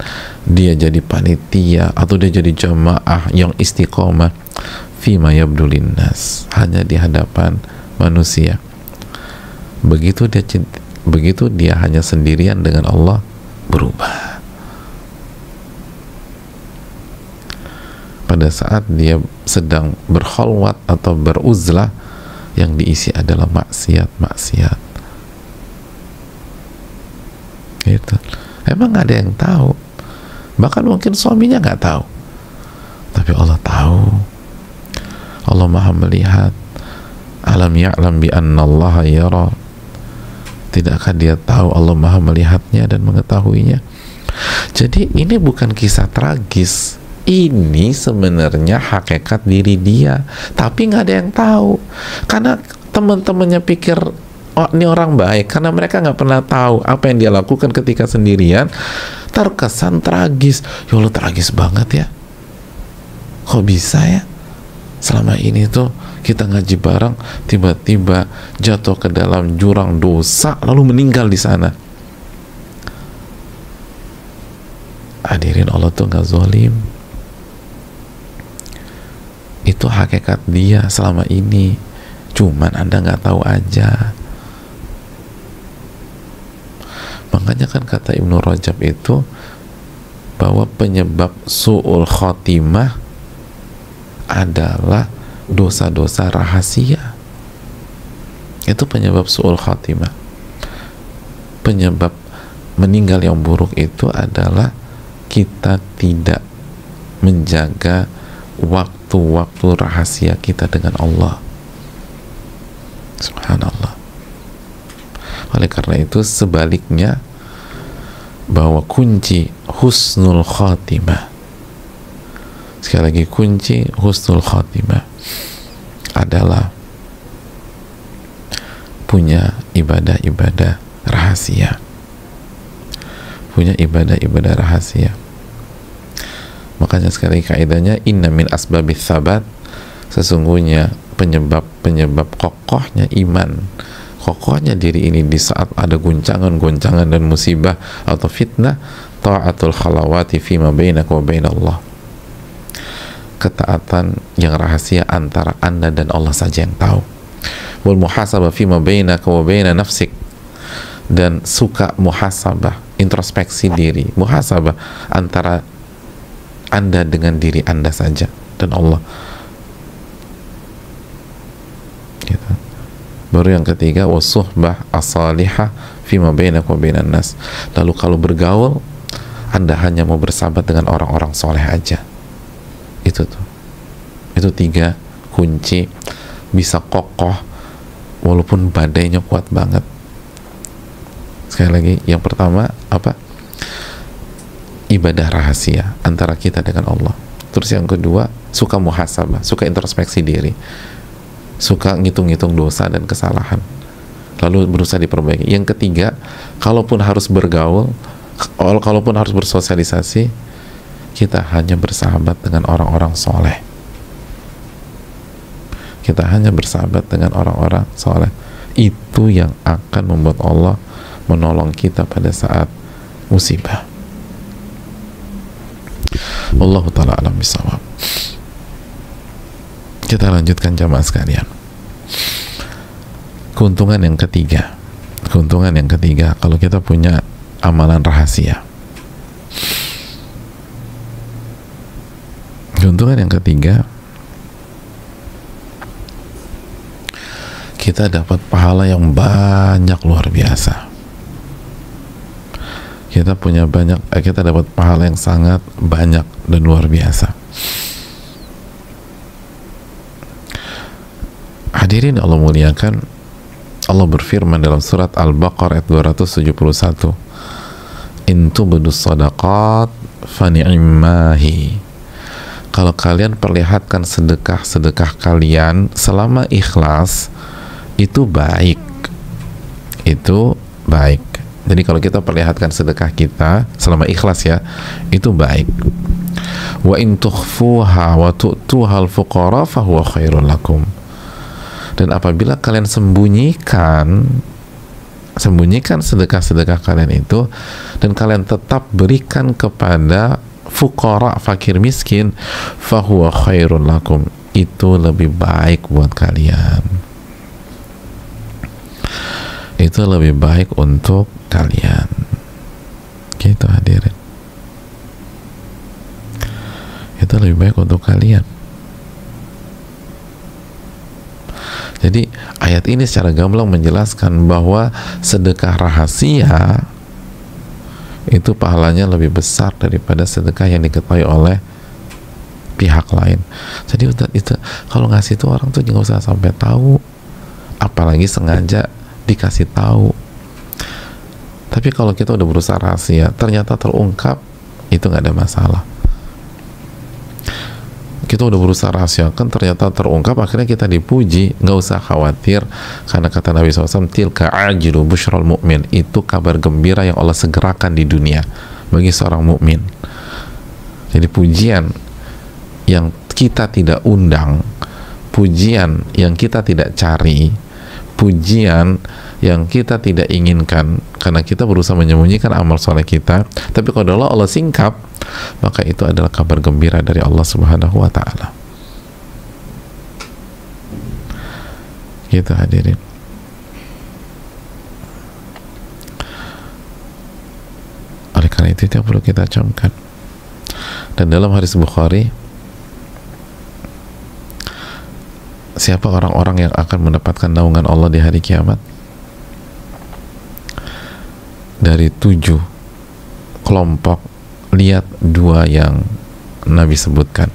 dia jadi panitia, atau dia jadi jamaah yang istiqomah fima yabdulin nas, hanya di hadapan manusia. Begitu dia hanya sendirian dengan Allah, berubah. Pada saat dia sedang berkholwat atau beruzlah, yang diisi adalah maksiat. Gitu. Emang ada yang tahu? Bahkan mungkin suaminya nggak tahu, tapi Allah tahu. Allah Maha melihat. Alam ya'lam bi annallaha yara. Tidakkah dia tahu Allah Maha melihatnya dan mengetahuinya? Jadi ini bukan kisah tragis. Ini sebenarnya hakikat diri dia, tapi nggak ada yang tahu karena teman-temannya pikir, oh ini orang baik, karena mereka nggak pernah tahu apa yang dia lakukan ketika sendirian, terkesan tragis. Ya Allah, tragis banget ya, kok bisa ya selama ini tuh kita ngaji bareng, tiba-tiba jatuh ke dalam jurang dosa lalu meninggal di sana. Hadirin, Allah tuh nggak zalim. Itu hakikat dia selama ini, cuman Anda nggak tahu aja. Makanya kan kata Ibnu Rajab itu bahwa penyebab su'ul khotimah adalah dosa-dosa rahasia. Itu penyebab su'ul khotimah. Penyebab meninggal yang buruk itu adalah kita tidak menjaga waktu-waktu rahasia kita dengan Allah. Subhanallah. Oleh karena itu sebaliknya, bahwa kunci husnul khatimah, sekali lagi kunci husnul khatimah adalah punya ibadah-ibadah rahasia, punya ibadah-ibadah rahasia. Makanya sekali kaidahnya, inna min asbabits sabat, sesungguhnya penyebab kokohnya iman, kokohnya diri ini di saat ada guncangan-guncangan dan musibah atau fitnah, ta'atul khalawati fima bainaka wa bainallah, ketaatan yang rahasia antara Anda dan Allah saja yang tahu. Wal muhasabah fima bainaka wa baina nafsik, dan suka muhasabah, introspeksi diri, muhasabah antara Anda dengan diri Anda saja dan Allah. Gitu. Baru yang ketiga, wasuhbah as-salihah fima bainaka wa bainan nas. Lalu kalau bergaul, Anda hanya mau bersahabat dengan orang-orang soleh aja. Itu tuh. Itu 3 kunci bisa kokoh walaupun badainya kuat banget. Sekali lagi, yang pertama apa? Ibadah rahasia antara kita dengan Allah. Terus yang kedua, suka muhasabah, suka introspeksi diri, suka ngitung-ngitung dosa dan kesalahan, lalu berusaha diperbaiki. Yang ketiga, kalaupun harus bergaul, kalaupun harus bersosialisasi, kita hanya bersahabat dengan orang-orang soleh. Kita hanya bersahabat dengan orang-orang soleh. Itu yang akan membuat Allah menolong kita pada saat musibah. Wallahu ta'ala alam bisawab. Kita lanjutkan jamaah sekalian. Keuntungan yang ketiga kalau kita punya amalan rahasia. Keuntungan yang ketiga, kita dapat pahala yang banyak, luar biasa. Kita dapat pahala yang sangat banyak dan luar biasa. Hadirin Allah muliakan, Allah berfirman dalam surat Al-Baqarah ayat 271, in tubdus sadaqat fani'immahi, kalau kalian perlihatkan sedekah kalian selama ikhlas, itu baik. Jadi kalau kita perlihatkan sedekah kita selama ikhlas, ya, itu baik. Wa in tukhfuha wa tu'tuha al-fuqara fa huwa khairun lakum. Dan apabila kalian sembunyikan sedekah-sedekah kalian itu, dan kalian tetap berikan kepada fuqara, fakir miskin, fa huwa khairun lakum, itu lebih baik buat kalian. Itu lebih baik untuk kalian. Gitu hadirin. Itu lebih baik untuk kalian. Jadi ayat ini secara gamblang menjelaskan bahwa sedekah rahasia itu pahalanya lebih besar daripada sedekah yang diketahui oleh pihak lain. Jadi itu kalau ngasih itu orang tuh nggak usah sampai tahu, apalagi sengaja dikasih tahu. Tapi kalau kita udah berusaha rahasia, ternyata terungkap, itu nggak ada masalah. Kita udah berusaha rahasiakan, ternyata terungkap, akhirnya kita dipuji, nggak usah khawatir, karena kata Nabi SAW, tilka ajilu busyral mu'min, itu kabar gembira yang Allah segerakan di dunia bagi seorang mukmin. Jadi pujian yang kita tidak undang, pujian yang kita tidak cari, pujian yang kita tidak inginkan, karena kita berusaha menyembunyikan amal soleh kita, tapi kalau Allah singkap, maka itu adalah kabar gembira dari Allah Subhanahu wa Ta'ala. Gitu hadirin. Oleh karena itu yang perlu kita camkan. Dan dalam hadis Bukhari, siapa orang-orang yang akan mendapatkan naungan Allah di hari kiamat? Dari 7 kelompok, lihat 2 yang Nabi sebutkan.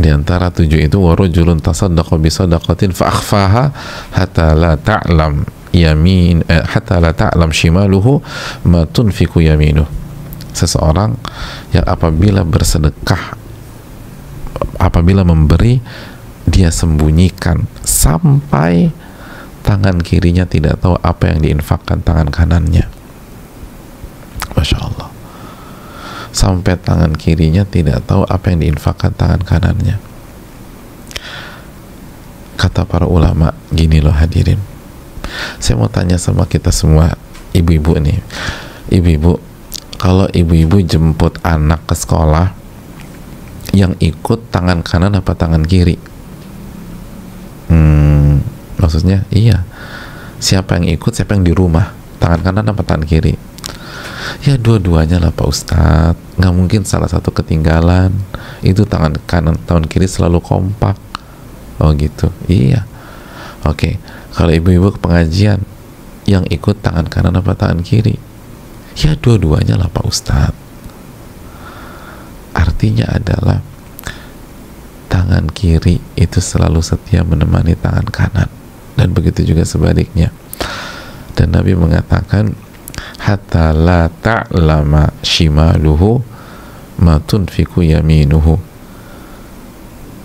Di antara 7 itu, warujulun tasaddaqa bisadaqatin fa akhfaha hatta la ta'lam hatta la ta'lam shimaluhu ma tunfiqu yaminuh. Seseorang yang apabila bersedekah, apabila memberi, dia sembunyikan sampai tangan kirinya tidak tahu apa yang diinfakkan tangan kanannya. Masya Allah. Sampai tangan kirinya tidak tahu apa yang diinfakkan tangan kanannya. Kata para ulama, gini loh hadirin, saya mau tanya sama kita semua, ibu-ibu nih, ibu-ibu, kalau ibu-ibu jemput anak ke sekolah, yang ikut tangan kanan apa tangan kiri? Maksudnya, iya, siapa yang ikut, siapa yang di rumah, tangan kanan apa tangan kiri? Ya dua-duanya lah Pak Ustadz, nggak mungkin salah satu ketinggalan, itu tangan kanan, tangan kiri selalu kompak. Oh gitu, iya. Oke, kalau ibu-ibu ke pengajian, yang ikut tangan kanan apa tangan kiri? Ya dua-duanya lah Pak Ustadz. Artinya adalah tangan kiri itu selalu setia menemani tangan kanan, dan begitu juga sebaliknya. Dan Nabi mengatakan, hatta la ta'lama shimaluhu ma tunfiqu yaminuhu,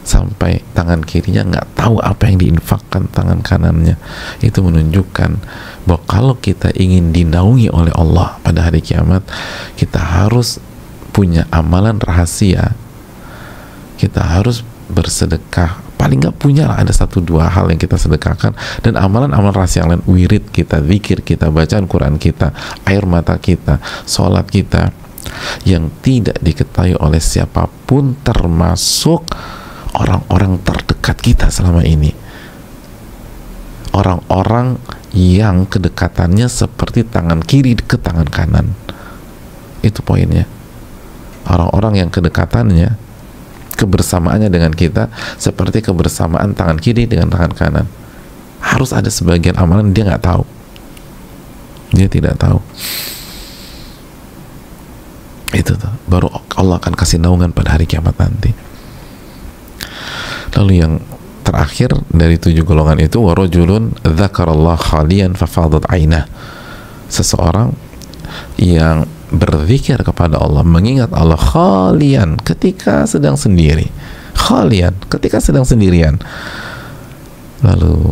sampai tangan kirinya nggak tahu apa yang diinfakkan tangan kanannya. Itu menunjukkan bahwa kalau kita ingin dinaungi oleh Allah pada hari kiamat, kita harus punya amalan rahasia, kita harus bersedekah, paling nggak punya lah ada 1-2 hal yang kita sedekahkan, dan amalan-amalan rahasia yang lain, wirid kita, zikir kita, bacaan Quran kita, air mata kita, sholat kita, yang tidak diketahui oleh siapapun termasuk orang-orang terdekat kita selama ini, orang-orang yang kedekatannya seperti tangan kiri ke tangan kanan. Itu poinnya. Orang-orang yang kedekatannya, kebersamaannya dengan kita seperti kebersamaan tangan kiri dengan tangan kanan. Harus ada sebagian amalan dia nggak tahu, dia tidak tahu. Itu tuh, baru Allah akan kasih naungan pada hari kiamat nanti. Lalu yang terakhir dari 7 golongan itu, warajulun dzakarallah khalian fafadat ainah, seseorang yang berzikir kepada Allah, mengingat Allah khalian, ketika sedang sendiri, khalian, ketika sedang sendirian, lalu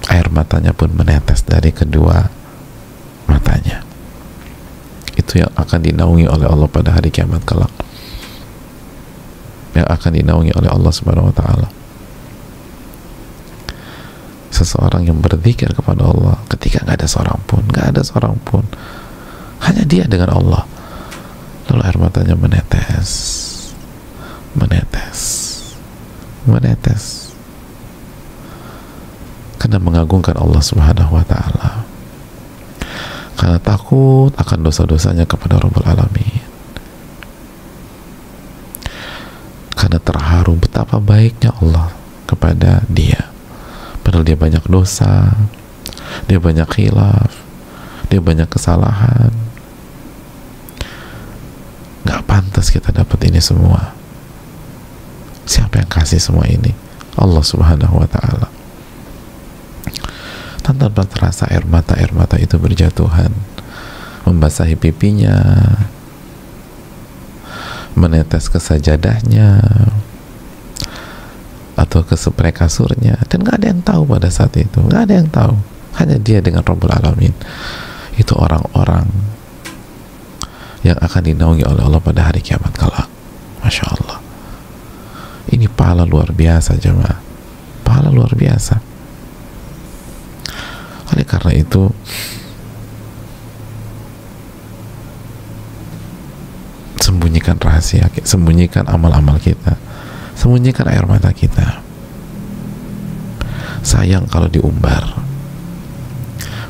air matanya pun menetes dari kedua matanya. Itu yang akan dinaungi oleh Allah pada hari kiamat kelak, yang akan dinaungi oleh Allah Subhanahu wa ta'ala. Seseorang yang berzikir kepada Allah ketika nggak ada seorang pun, hanya dia dengan Allah, lalu air matanya menetes, karena mengagungkan Allah Subhanahu wa ta'ala, karena takut akan dosa-dosanya kepada Rabbul Alamin, karena terharu betapa baiknya Allah kepada dia. Padahal dia banyak dosa, dia banyak khilaf, dia banyak kesalahan. Gak pantas kita dapat ini semua. Siapa yang kasih semua ini? Allah Subhanahu wa ta'ala. Tanpa terasa air mata itu berjatuhan, membasahi pipinya, menetes ke sajadahnya atau ke spray kasurnya, dan nggak ada yang tahu pada saat itu, nggak ada yang tahu, hanya dia dengan Rabbul Alamin. Itu orang-orang yang akan dinaungi oleh Allah pada hari kiamat kelak. Masya Allah, ini pahala luar biasa jemaah, pahala luar biasa. Oleh karena itu, sembunyikan rahasia, sembunyikan amal-amal kita, sembunyikan air mata kita. Sayang kalau diumbar,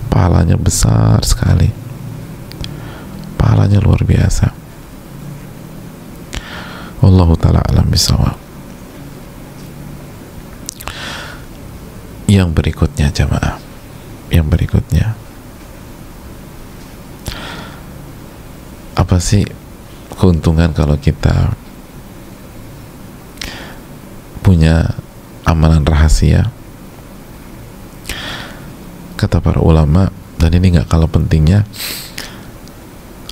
pahalanya besar sekali, pahalanya luar biasa. Wallahu ta'ala alam bisawab. Yang berikutnya jemaah, yang berikutnya, apa sih keuntungan kalau kita punya amalan rahasia? kata para ulama, dan ini nggak kalah pentingnya,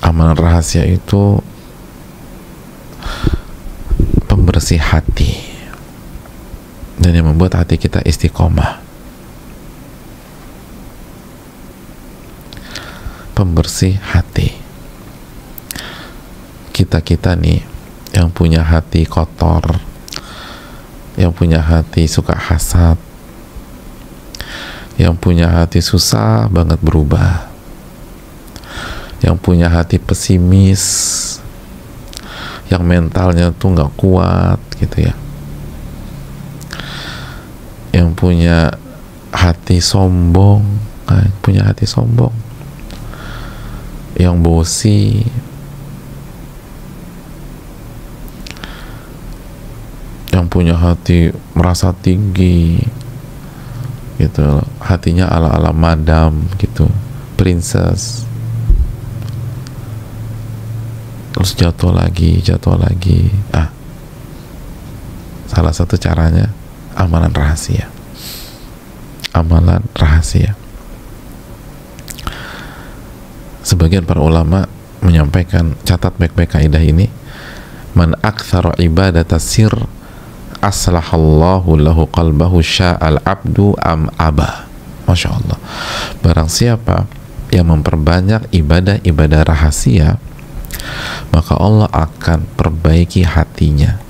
amalan rahasia itu pembersih hati dan yang membuat hati kita istiqomah. Pembersih hati. Kita nih yang punya hati kotor, yang punya hati suka hasad, yang punya hati susah banget berubah, yang punya hati pesimis, yang mentalnya tuh nggak kuat gitu ya, yang punya hati sombong, punya hati sombong, yang bosi, yang punya hati merasa tinggi gitu, hatinya ala-ala madam gitu, princess, terus jatuh lagi. Salah satu caranya amalan rahasia. Amalan rahasia. Sebagian para ulama menyampaikan, catat baik-baik kaidah ini, man aktsara ibadata sir aslahallahu lahu qalbahu sya'al abdu am aba. Masya Allah. Barang siapa yang memperbanyak ibadah-ibadah rahasia, maka Allah akan perbaiki hatinya,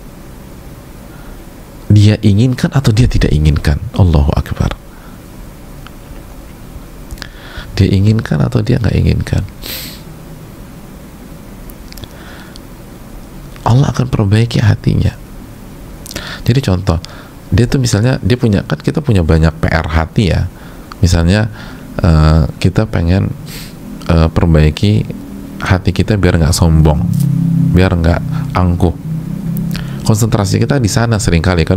dia inginkan atau dia tidak inginkan. Allahu Akbar. Dia inginkan atau dia nggak inginkan, Allah akan perbaiki hatinya. Jadi contoh, dia tuh misalnya dia punya, kan kita punya banyak PR hati ya. Misalnya kita pengen perbaiki hati kita biar nggak sombong, biar nggak angkuh. Konsentrasi kita di sana seringkali kan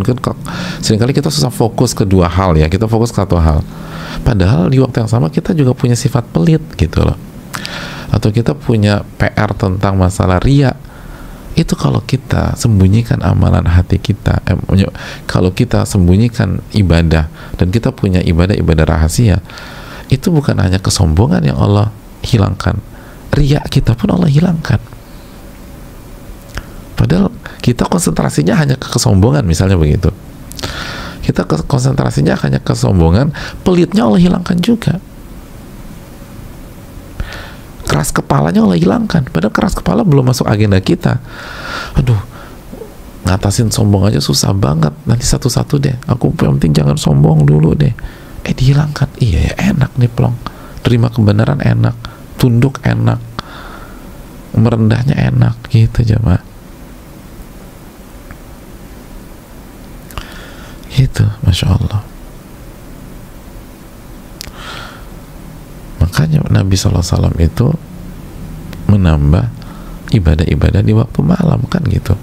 seringkali kita susah fokus ke dua hal ya, kita fokus ke satu hal. Padahal di waktu yang sama kita juga punya sifat pelit gitu loh. Atau kita punya PR tentang masalah riya. Itu kalau kita sembunyikan amalan hati kita, kalau kita sembunyikan ibadah dan kita punya ibadah-ibadah rahasia, itu bukan hanya kesombongan yang Allah hilangkan, riya kita pun Allah hilangkan. Padahal kita konsentrasinya hanya ke kesombongan, misalnya begitu. Kita konsentrasinya hanya ke kesombongan, pelitnya Allah hilangkan juga. Keras kepalanya Allah hilangkan. Padahal keras kepala belum masuk agenda kita. Aduh, ngatasin sombong aja susah banget. Nanti satu-satu deh. Aku yang penting jangan sombong dulu deh. Dihilangkan. Iya ya, enak nih plong. Terima kebenaran enak. Tunduk enak. Merendahnya enak. Gitu jemaah. Gitu, Masya Allah. Makanya Nabi SAW itu menambah ibadah-ibadah di waktu malam kan gitu.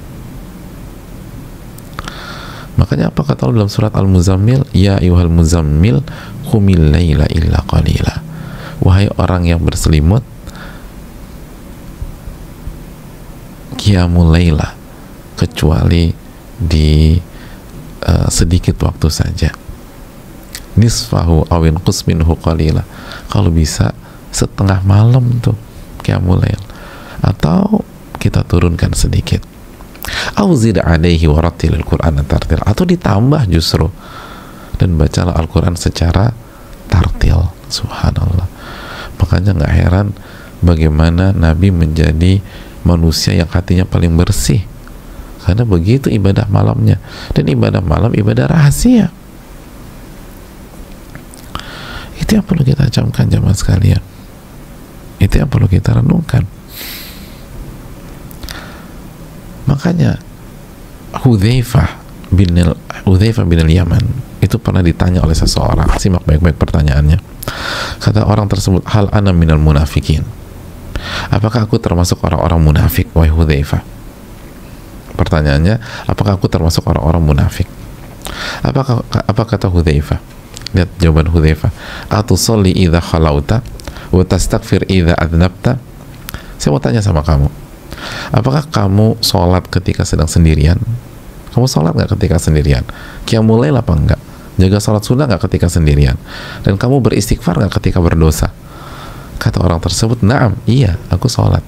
Makanya apa kata Allah dalam surat Al-Muzammil, ya ayyuhal muzammil qumil laila illa qalila. Wahai orang yang berselimut, qiyamul laila, kecuali di sedikit waktu saja. Nisfahu awin qusminhu qalila, kalau bisa setengah malam tuh qiyamul lail, atau kita turunkan sedikit. Au zid alaihi warattilil qur'ana tartil, atau ditambah justru, dan bacalah Al-Quran secara tartil. Subhanallah. Makanya nggak heran bagaimana Nabi menjadi manusia yang hatinya paling bersih, karena begitu ibadah malamnya. Dan ibadah malam ibadah rahasia. Itu yang perlu kita camkan jamaah sekalian. Itu yang perlu kita renungkan. Makanya Hudzaifah bin al-Yaman itu pernah ditanya oleh seseorang. Simak baik-baik pertanyaannya. Kata orang tersebut, hal ana minal munafikin, apakah aku termasuk orang-orang munafik, wahai Hudzaifah? Pertanyaannya, apakah aku termasuk orang-orang munafik? Apa kata Hudzaifah? Lihat jawaban Hudzaifah. Atusolli idza khalauta wa tastaghfir idza adnabta. Saya mau tanya sama kamu, apakah kamu sholat ketika sedang sendirian? Kamu sholat nggak ketika sendirian? Qiyamul lail apa enggak? Jaga sholat sunnah nggak ketika sendirian? Dan kamu beristighfar nggak ketika berdosa? Kata orang tersebut, na'am, iya, aku sholat.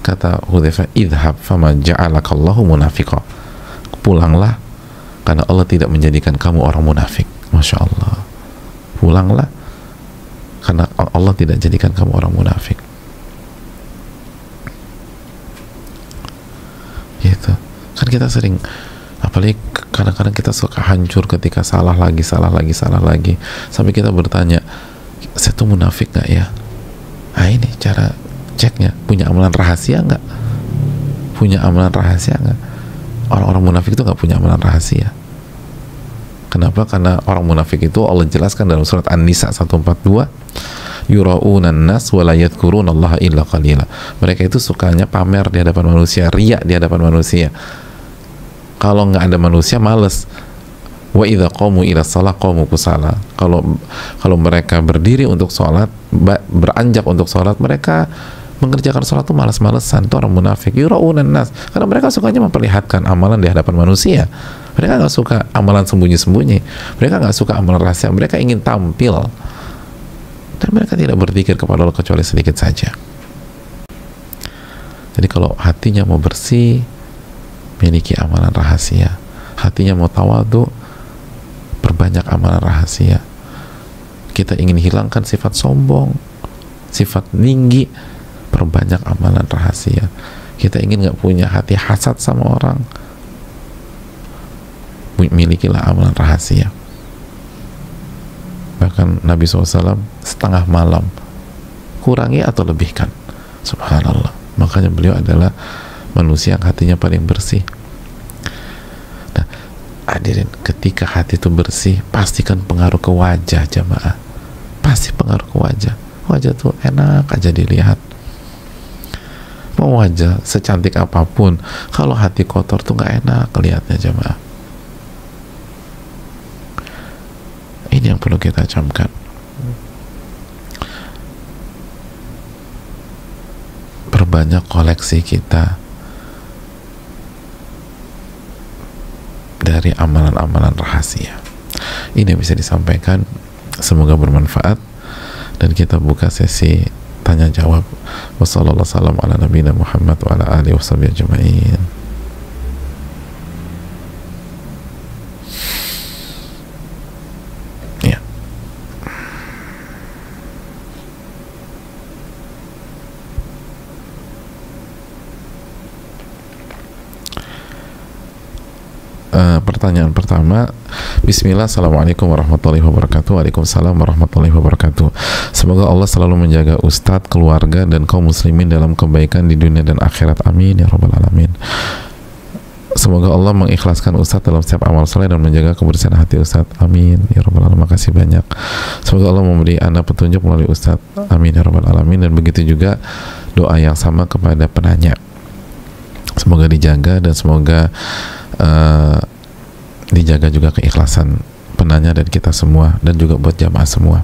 Kata Hudzaifah, idhab fama ja'alakallahu munafiqa. Pulanglah, karena Allah tidak menjadikan kamu orang munafik. Masya Allah. Pulanglah, karena Allah tidak jadikan kamu orang munafik. Gitu. Kan kita sering, apalagi kadang-kadang kita suka hancur ketika salah lagi, sampai kita bertanya, saya tuh munafik nggak ya? Nah ini cara ceknya. Punya amalan rahasia nggak? Punya amalan rahasia nggak? Orang-orang munafik itu nggak punya amalan rahasia. Kenapa? Karena orang munafik itu Allah jelaskan dalam surat An-Nisa 142, yura'unan nas wa la yadhkurunallaha illa qalila. Mereka itu sukanya pamer di hadapan manusia, riya di hadapan manusia. Kalau nggak ada manusia, males. Wa idza qamu ila shalah qamu kusala. Kalau mereka berdiri untuk sholat, beranjak untuk sholat, mereka mengerjakan sholat itu malas-malesan. Itu orang munafik. Yura'unan nas, karena mereka sukanya memperlihatkan amalan di hadapan manusia. Mereka nggak suka amalan sembunyi-sembunyi. Mereka nggak suka amalan rahasia. Mereka ingin tampil. Dan mereka tidak berzikir kepada Allah kecuali sedikit saja. Jadi kalau hatinya mau bersih, miliki amalan rahasia. Hatinya mau tawadu, perbanyak amalan rahasia. Kita ingin hilangkan sifat sombong, sifat tinggi, perbanyak amalan rahasia. Kita ingin nggak punya hati hasad sama orang, milikilah amalan rahasia. Bahkan Nabi SAW setengah malam, kurangi atau lebihkan. Subhanallah. Makanya beliau adalah manusia yang hatinya paling bersih. Nah, hadirin, ketika hati itu bersih, pastikan pengaruh ke wajah, jamaah. Pasti pengaruh ke wajah. Wajah tuh enak aja dilihat. Mau wajah secantik apapun, kalau hati kotor tuh nggak enak kelihatnya, jamaah. Ini yang perlu kita camkan. Perbanyak koleksi kita dari amalan-amalan rahasia. Ini yang bisa disampaikan, semoga bermanfaat, dan kita buka sesi tanya jawab. Wassalamualaikum warahmatullahi wabarakatuh. Pertanyaan pertama, Bismillah, Assalamualaikum warahmatullahi wabarakatuh. Waalaikumsalam warahmatullahi wabarakatuh. Semoga Allah selalu menjaga Ustadz, keluarga, dan kaum muslimin dalam kebaikan di dunia dan akhirat. Amin ya rabbal alamin. Semoga Allah mengikhlaskan Ustadz dalam setiap amal soleh dan menjaga kebersihan hati Ustadz. Amin ya rabbal alamin. Makasih banyak. Semoga Allah memberi anda petunjuk melalui Ustadz. Amin ya rabbal alamin. Dan begitu juga doa yang sama kepada penanya. Semoga dijaga, dan semoga dijaga juga keikhlasan penanya dan kita semua, dan juga buat jamaah semua.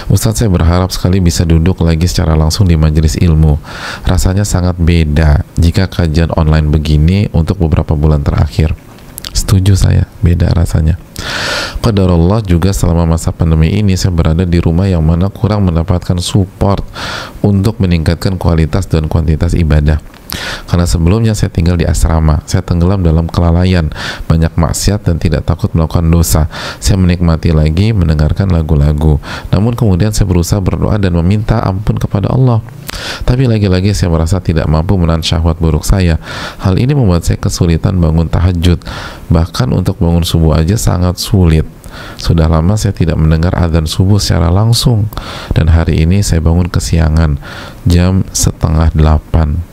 Ustadz, saya berharap sekali bisa duduk lagi secara langsung di majelis ilmu. Rasanya sangat beda jika kajian online begini untuk beberapa bulan terakhir. Setuju saya, beda rasanya. Qadarullah juga selama masa pandemi ini saya berada di rumah yang mana kurang mendapatkan support untuk meningkatkan kualitas dan kuantitas ibadah. Karena sebelumnya saya tinggal di asrama, saya tenggelam dalam kelalaian, banyak maksiat dan tidak takut melakukan dosa. Saya menikmati lagi mendengarkan lagu-lagu. Namun kemudian saya berusaha berdoa dan meminta ampun kepada Allah. Tapi lagi-lagi saya merasa tidak mampu menahan syahwat buruk saya. Hal ini membuat saya kesulitan bangun tahajud. Bahkan untuk bangun subuh aja sangat sulit. Sudah lama saya tidak mendengar azan subuh secara langsung. Dan hari ini saya bangun kesiangan, jam setengah 8.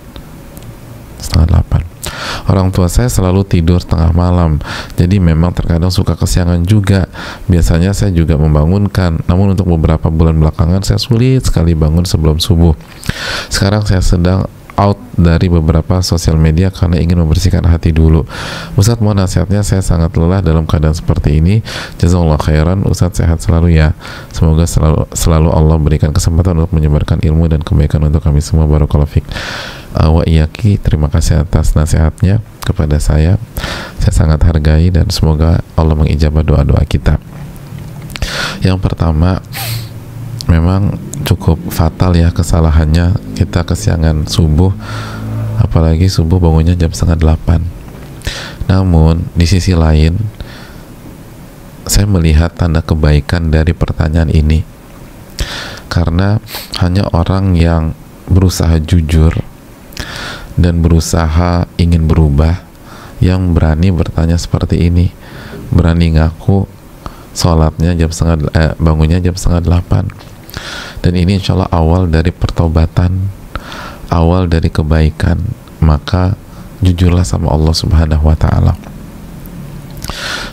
Orang tua saya selalu tidur tengah malam, jadi memang terkadang suka kesiangan juga. Biasanya saya juga membangunkan, namun untuk beberapa bulan belakangan saya sulit sekali bangun sebelum subuh. Sekarang saya sedang out dari beberapa sosial media karena ingin membersihkan hati dulu. Ustadz, mohon nasihatnya, saya sangat lelah dalam keadaan seperti ini. Jazakallah khairan. Ustadz sehat selalu ya. Semoga selalu Allah berikan kesempatan untuk menyebarkan ilmu dan kebaikan untuk kami semua. Barakallahu fiik. Wa iyaki, terima kasih atas nasihatnya kepada saya. saya sangat hargai, dan semoga Allah mengijabah doa-doa kita. Yang pertama, memang cukup fatal ya kesalahannya, kita kesiangan subuh, apalagi subuh bangunnya jam 7:30. Namun di sisi lain, saya melihat tanda kebaikan dari pertanyaan ini, karena hanya orang yang berusaha jujur dan berusaha ingin berubah yang berani bertanya seperti ini, berani ngaku sholatnya bangunnya jam 7:30. Dan ini insya Allah awal dari pertobatan, awal dari kebaikan. Maka jujurlah sama Allah Subhanahu wa Ta'ala.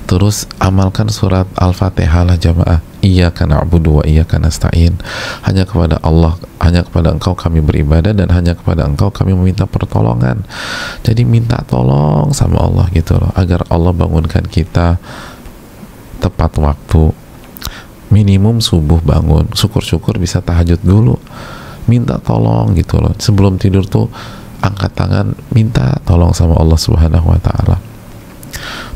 Terus amalkan surat Al-Fatihah lah jamaah. Iyyaka na'budu wa iyyaka nasta'in. Hanya kepada Allah, hanya kepada Engkau kami beribadah, dan hanya kepada Engkau kami meminta pertolongan. Jadi minta tolong sama Allah gitu loh, agar Allah bangunkan kita tepat waktu. Minimum subuh bangun, syukur-syukur bisa tahajud dulu, minta tolong gitu loh. Sebelum tidur tuh angkat tangan, minta tolong sama Allah Subhanahu wa Ta'ala.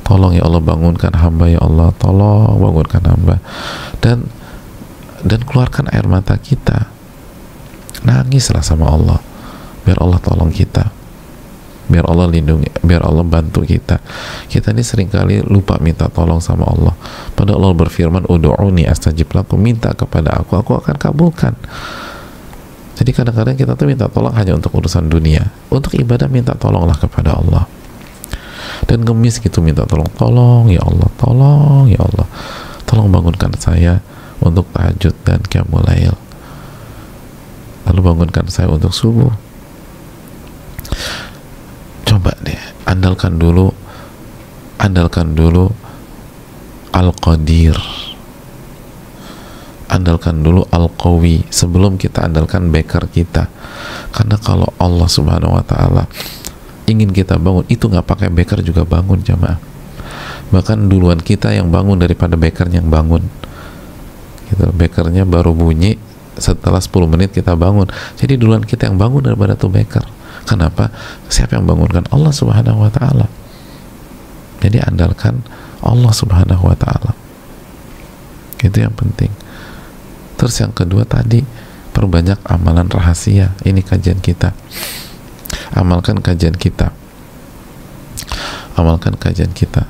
Tolong ya Allah bangunkan hamba, ya Allah tolong bangunkan hamba. Dan keluarkan air mata kita, nangislah sama Allah, biar Allah tolong kita, biar Allah lindungi, biar Allah bantu kita. Kita ini seringkali lupa minta tolong sama Allah, padahal Allah berfirman, ud'uni astajib lakum, minta kepada aku akan kabulkan. Jadi kadang-kadang kita tuh minta tolong hanya untuk urusan dunia, untuk ibadah minta tolonglah kepada Allah. Dan ngemis gitu minta tolong ya Allah, tolong ya Allah, tolong bangunkan saya untuk tahajud dan qiyamul lail, lalu bangunkan saya untuk subuh. Coba deh, andalkan dulu Al-Qadir, andalkan dulu Al-Qawi sebelum kita andalkan backer kita. Karena kalau Allah Subhanahu wa Ta'ala ingin kita bangun, itu nggak pakai backer juga bangun jamaah. Bahkan duluan kita yang bangun daripada bakernya yang bangun gitu. Bakernya baru bunyi setelah 10 menit kita bangun, jadi duluan kita yang bangun daripada tuh baker. Kenapa? Siapa yang bangunkan? Allah Subhanahu wa Ta'ala. Jadi andalkan Allah Subhanahu wa Ta'ala, itu yang penting. Terus yang kedua tadi, perbanyak amalan rahasia. Ini kajian kita, amalkan kajian kita, amalkan kajian kita.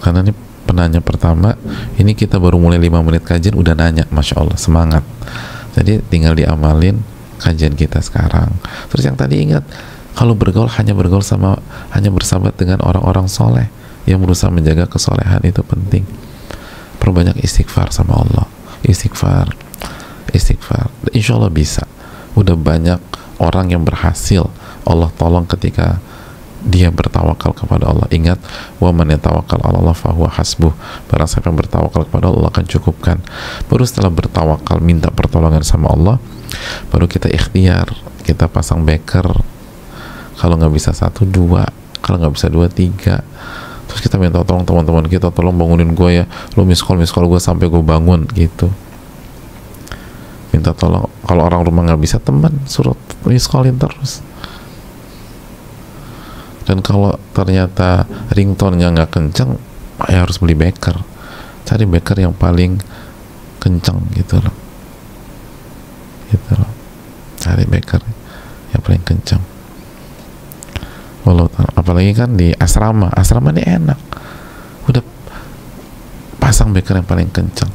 Karena ini penanya pertama, ini kita baru mulai 5 menit kajian udah nanya, Masya Allah, semangat. Jadi tinggal diamalin kajian kita sekarang. Terus yang tadi ingat, kalau bergaul hanya bersahabat dengan orang-orang soleh yang berusaha menjaga kesolehan, itu penting. Perbanyak istighfar sama Allah, istighfar. Insya Allah bisa. Udah banyak orang yang berhasil Allah tolong ketika dia bertawakal kepada Allah. Ingat, wa man yatawakkal 'ala Allah fahuwa hasbuh. Barang siapa yang bertawakal kepada Allah akan cukupkan. Baru setelah bertawakal minta pertolongan sama Allah, baru kita ikhtiar, kita pasang backer. Kalau nggak bisa 1, 2, kalau nggak bisa 2, 3. Terus kita minta tolong teman-teman kita, tolong bangunin gue ya, lo miss call gue sampai gue bangun gitu. Minta tolong. Kalau orang rumah nggak bisa, teman suruh miss callin terus. Dan kalau ternyata ringtone-nya nggak kenceng, ya harus beli backer. Cari backer yang paling kenceng gitu loh. Cari backer yang paling kenceng. Apalagi kan di asrama ini enak, udah pasang backer yang paling kenceng.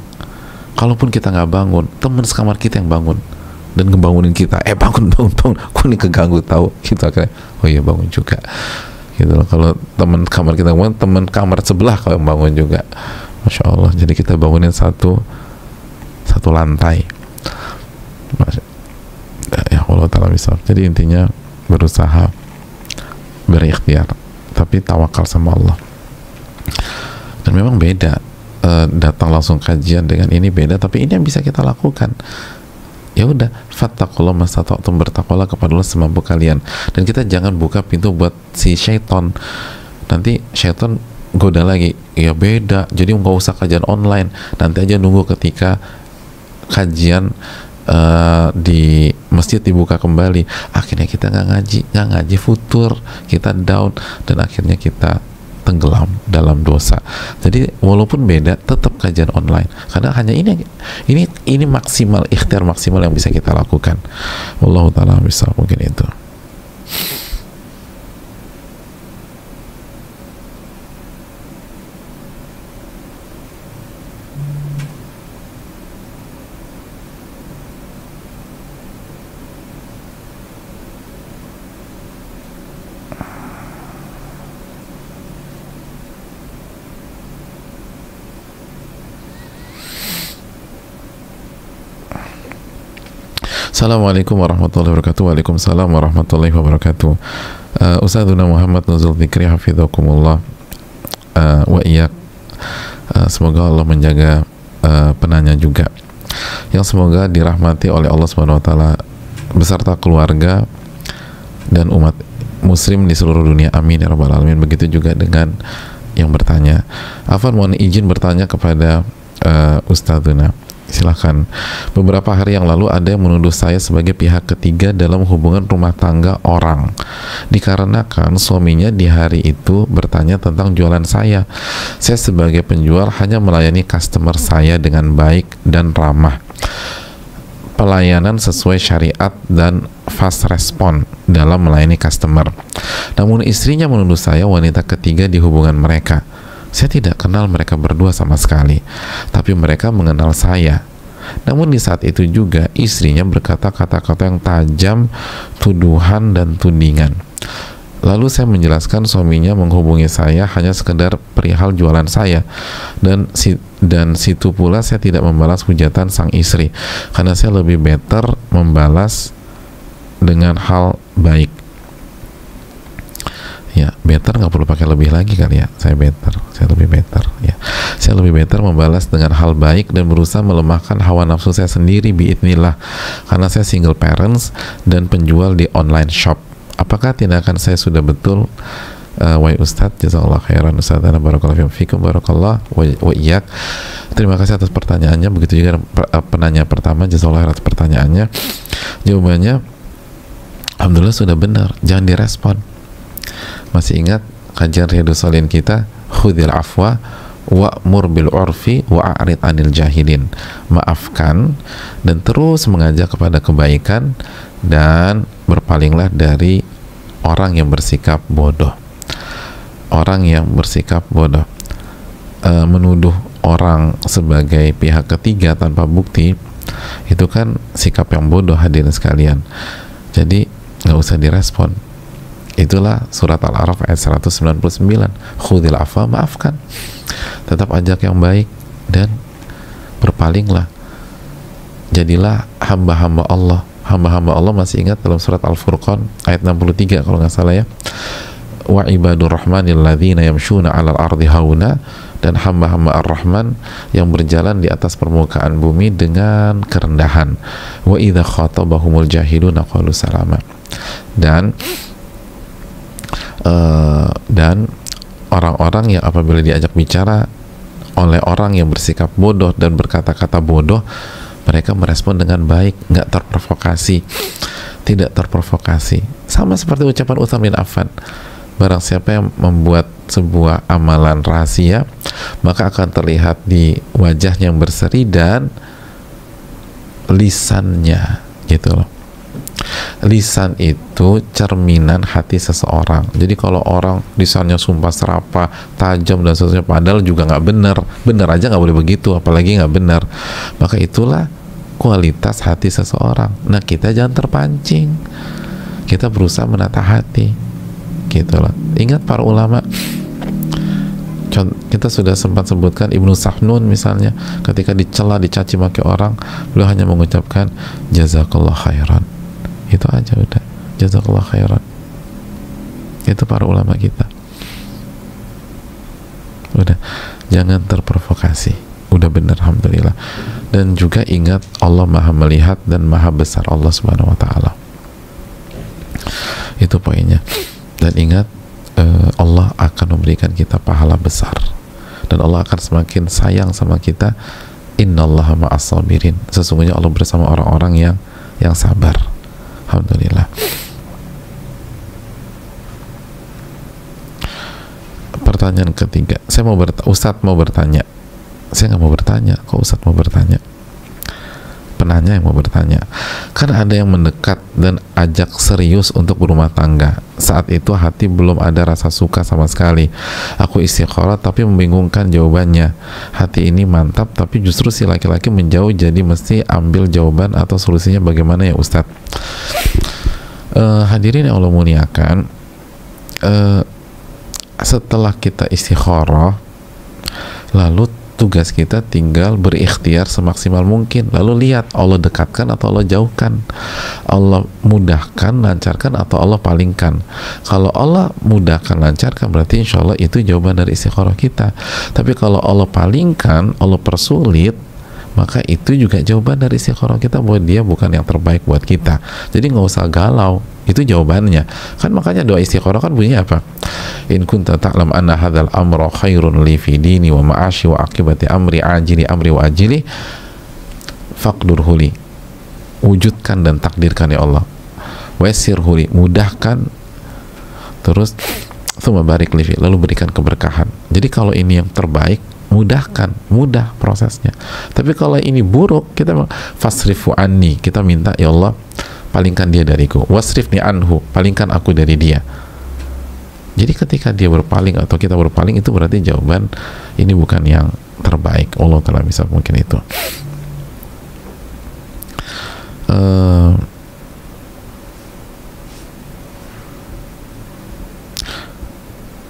Kalaupun kita nggak bangun, temen sekamar kita yang bangun dan ngebangunin kita, bangun, kok ini keganggu tahu, kita akhirnya oh iya bangun juga gitu loh. Kalau temen kamar kita bangun, temen kamar sebelah kalau yang bangun juga, Masya Allah. Jadi kita bangunin satu lantai, ya Allah Ta'ala bisa. Jadi intinya berusaha, berikhtiar, tapi tawakal sama Allah. Dan memang beda, datang langsung kajian dengan ini beda, tapi ini yang bisa kita lakukan. Ya udah, fattaqullaha mastata'tum, bertakwalah kepada Allah semampu kalian. Dan kita jangan buka pintu buat si syaitan. Nanti syaitan goda lagi, ya beda, jadi nggak usah kajian online, nanti aja nunggu ketika kajian di masjid dibuka kembali. Akhirnya kita nggak ngaji futur, kita down, dan akhirnya kita tenggelam dalam dosa. Jadi walaupun beda, tetap kajian online, karena hanya ini maksimal, ikhtiar maksimal yang bisa kita lakukan. Wallahu taala bisa, mungkin itu. Assalamualaikum warahmatullahi wabarakatuh. Waalaikumsalam warahmatullahi wabarakatuh. Ustadzuna Muhammad Nuzul Fikri hafidhakumullah wa iyyak. Semoga Allah menjaga penanya juga, yang semoga dirahmati oleh Allah Subhanahu wa taala beserta keluarga dan umat muslim di seluruh dunia. Amin ya rabbal alamin. Begitu juga dengan yang bertanya. Afwan, mohon izin bertanya kepada Ustadzuna. Silahkan. Beberapa hari yang lalu ada yang menuduh saya sebagai pihak ketiga dalam hubungan rumah tangga orang, dikarenakan suaminya di hari itu bertanya tentang jualan saya. Saya sebagai penjual hanya melayani customer saya dengan baik dan ramah, pelayanan sesuai syariat dan fast respon dalam melayani customer. Namun istrinya menuduh saya wanita ketiga di hubungan mereka. Saya tidak kenal mereka berdua sama sekali, tapi mereka mengenal saya. Namun di saat itu juga istrinya berkata kata-kata yang tajam, tuduhan dan tudingan. Lalu saya menjelaskan suaminya menghubungi saya hanya sekedar perihal jualan saya, dan situ pula saya tidak membalas hujatan sang istri, karena saya lebih better membalas dengan hal baik. Ya, better nggak perlu pakai lebih lagi kali ya. Saya lebih better ya. Saya lebih better membalas dengan hal baik dan berusaha melemahkan hawa nafsu saya sendiri biidznillah, karena saya single parents dan penjual di online shop. Apakah tindakan saya sudah betul? Wahai Ustadz, jazakallah khairan Ustadzana, barakallahu fikum, barakallah wa iyyak. Terima kasih atas pertanyaannya. Begitu juga penanya pertama, jazakallah khairan atas pertanyaannya. Jawabannya, alhamdulillah sudah benar, jangan direspon. Masih ingat kajian Riyadhus Shalihin kita, khudhil afwa wa'mur bil urfi wa'arid anil jahilin. Maafkan dan terus mengajak kepada kebaikan, dan berpalinglah dari orang yang bersikap bodoh. Orang yang bersikap bodoh, menuduh orang sebagai pihak ketiga tanpa bukti, itu kan sikap yang bodoh, hadirin sekalian. Jadi nggak usah direspon. Itulah surat Al-A'raf ayat 199. Khudhil afwa, maafkan, tetap ajak yang baik, dan berpalinglah. Jadilah hamba-hamba Allah. Hamba-hamba Allah, masih ingat dalam surat Al-Furqan ayat 63 kalau nggak salah ya, wa ibadur rahmanil ladzina yamshuna 'alal ardi hauna, dan hamba-hamba Ar-Rahman yang berjalan di atas permukaan bumi dengan kerendahan. Wa idza khatabahumul jahiluna qalu salama. Dan orang-orang yang apabila diajak bicara oleh orang yang bersikap bodoh dan berkata-kata bodoh, mereka merespon dengan baik, nggak terprovokasi, tidak terprovokasi. Sama seperti ucapan Utsman bin Affan, barang siapa yang membuat sebuah amalan rahasia, maka akan terlihat di wajahnya yang berseri dan lisannya, gitu loh. Lisan itu cerminan hati seseorang. Jadi kalau orang lisannya sumpah serapah, tajam dan seterusnya, padahal juga nggak benar. Benar aja nggak boleh begitu, apalagi nggak benar. Maka itulah kualitas hati seseorang. Nah, kita jangan terpancing. Kita berusaha menata hati, gitu loh. Ingat para ulama, kita sudah sempat sebutkan Ibnu Sahnun misalnya, ketika dicela, dicaci maki orang, beliau hanya mengucapkan jazakallah khairan. Itu aja udah, jazakallah khairan. Itu para ulama kita. Udah, jangan terprovokasi. Udah benar, alhamdulillah. Dan juga ingat, Allah maha melihat dan maha besar Allah subhanahu wa ta'ala. Itu poinnya. Dan ingat, Allah akan memberikan kita pahala besar, dan Allah akan semakin sayang sama kita. Innallaha ma'as sabirin. Sesungguhnya Allah bersama orang-orang yang sabar. Alhamdulillah. Pertanyaan ketiga, Ustadz mau bertanya. Saya nggak mau bertanya, kok Ustadz mau bertanya? Penanya yang mau bertanya. Kan ada yang mendekat dan ajak serius untuk berumah tangga. Saat itu hati belum ada rasa suka sama sekali. Aku istikharah tapi membingungkan jawabannya. Hati ini mantap tapi justru si laki-laki menjauh, jadi mesti ambil jawaban atau solusinya bagaimana ya Ustadz? Hadirin yang Allah muliakan, setelah kita istikharah, lalu tugas kita tinggal berikhtiar semaksimal mungkin, lalu lihat Allah dekatkan atau Allah jauhkan, Allah mudahkan, lancarkan atau Allah palingkan. Kalau Allah mudahkan, lancarkan, berarti insya Allah itu jawaban dari istikharah kita. Tapi kalau Allah palingkan, Allah persulit, maka itu juga jawaban dari istikharah kita bahwa dia bukan yang terbaik buat kita. Jadi nggak usah galau, itu jawabannya. Kan makanya doa istikharah kan bunyinya apa? In kunta ta'lam anna hadzal amra khairun li fi dini wa ma'ashi wa akibati amri ajili amri wa ajili faqdurhu li. Wujudkan dan takdirkan ya Allah. Wassirhu li, mudahkan, terus tsumma barik li fi, lalu berikan keberkahan. Jadi kalau ini yang terbaik, mudahkan, mudah prosesnya. Tapi kalau ini buruk, kita fasrifu anni, kita minta ya Allah palingkan dia dariku, wasrifni anhu, palingkan aku dari dia. Jadi ketika dia berpaling atau kita berpaling, itu berarti jawaban ini bukan yang terbaik. Allah Ta'ala bisa mungkin itu.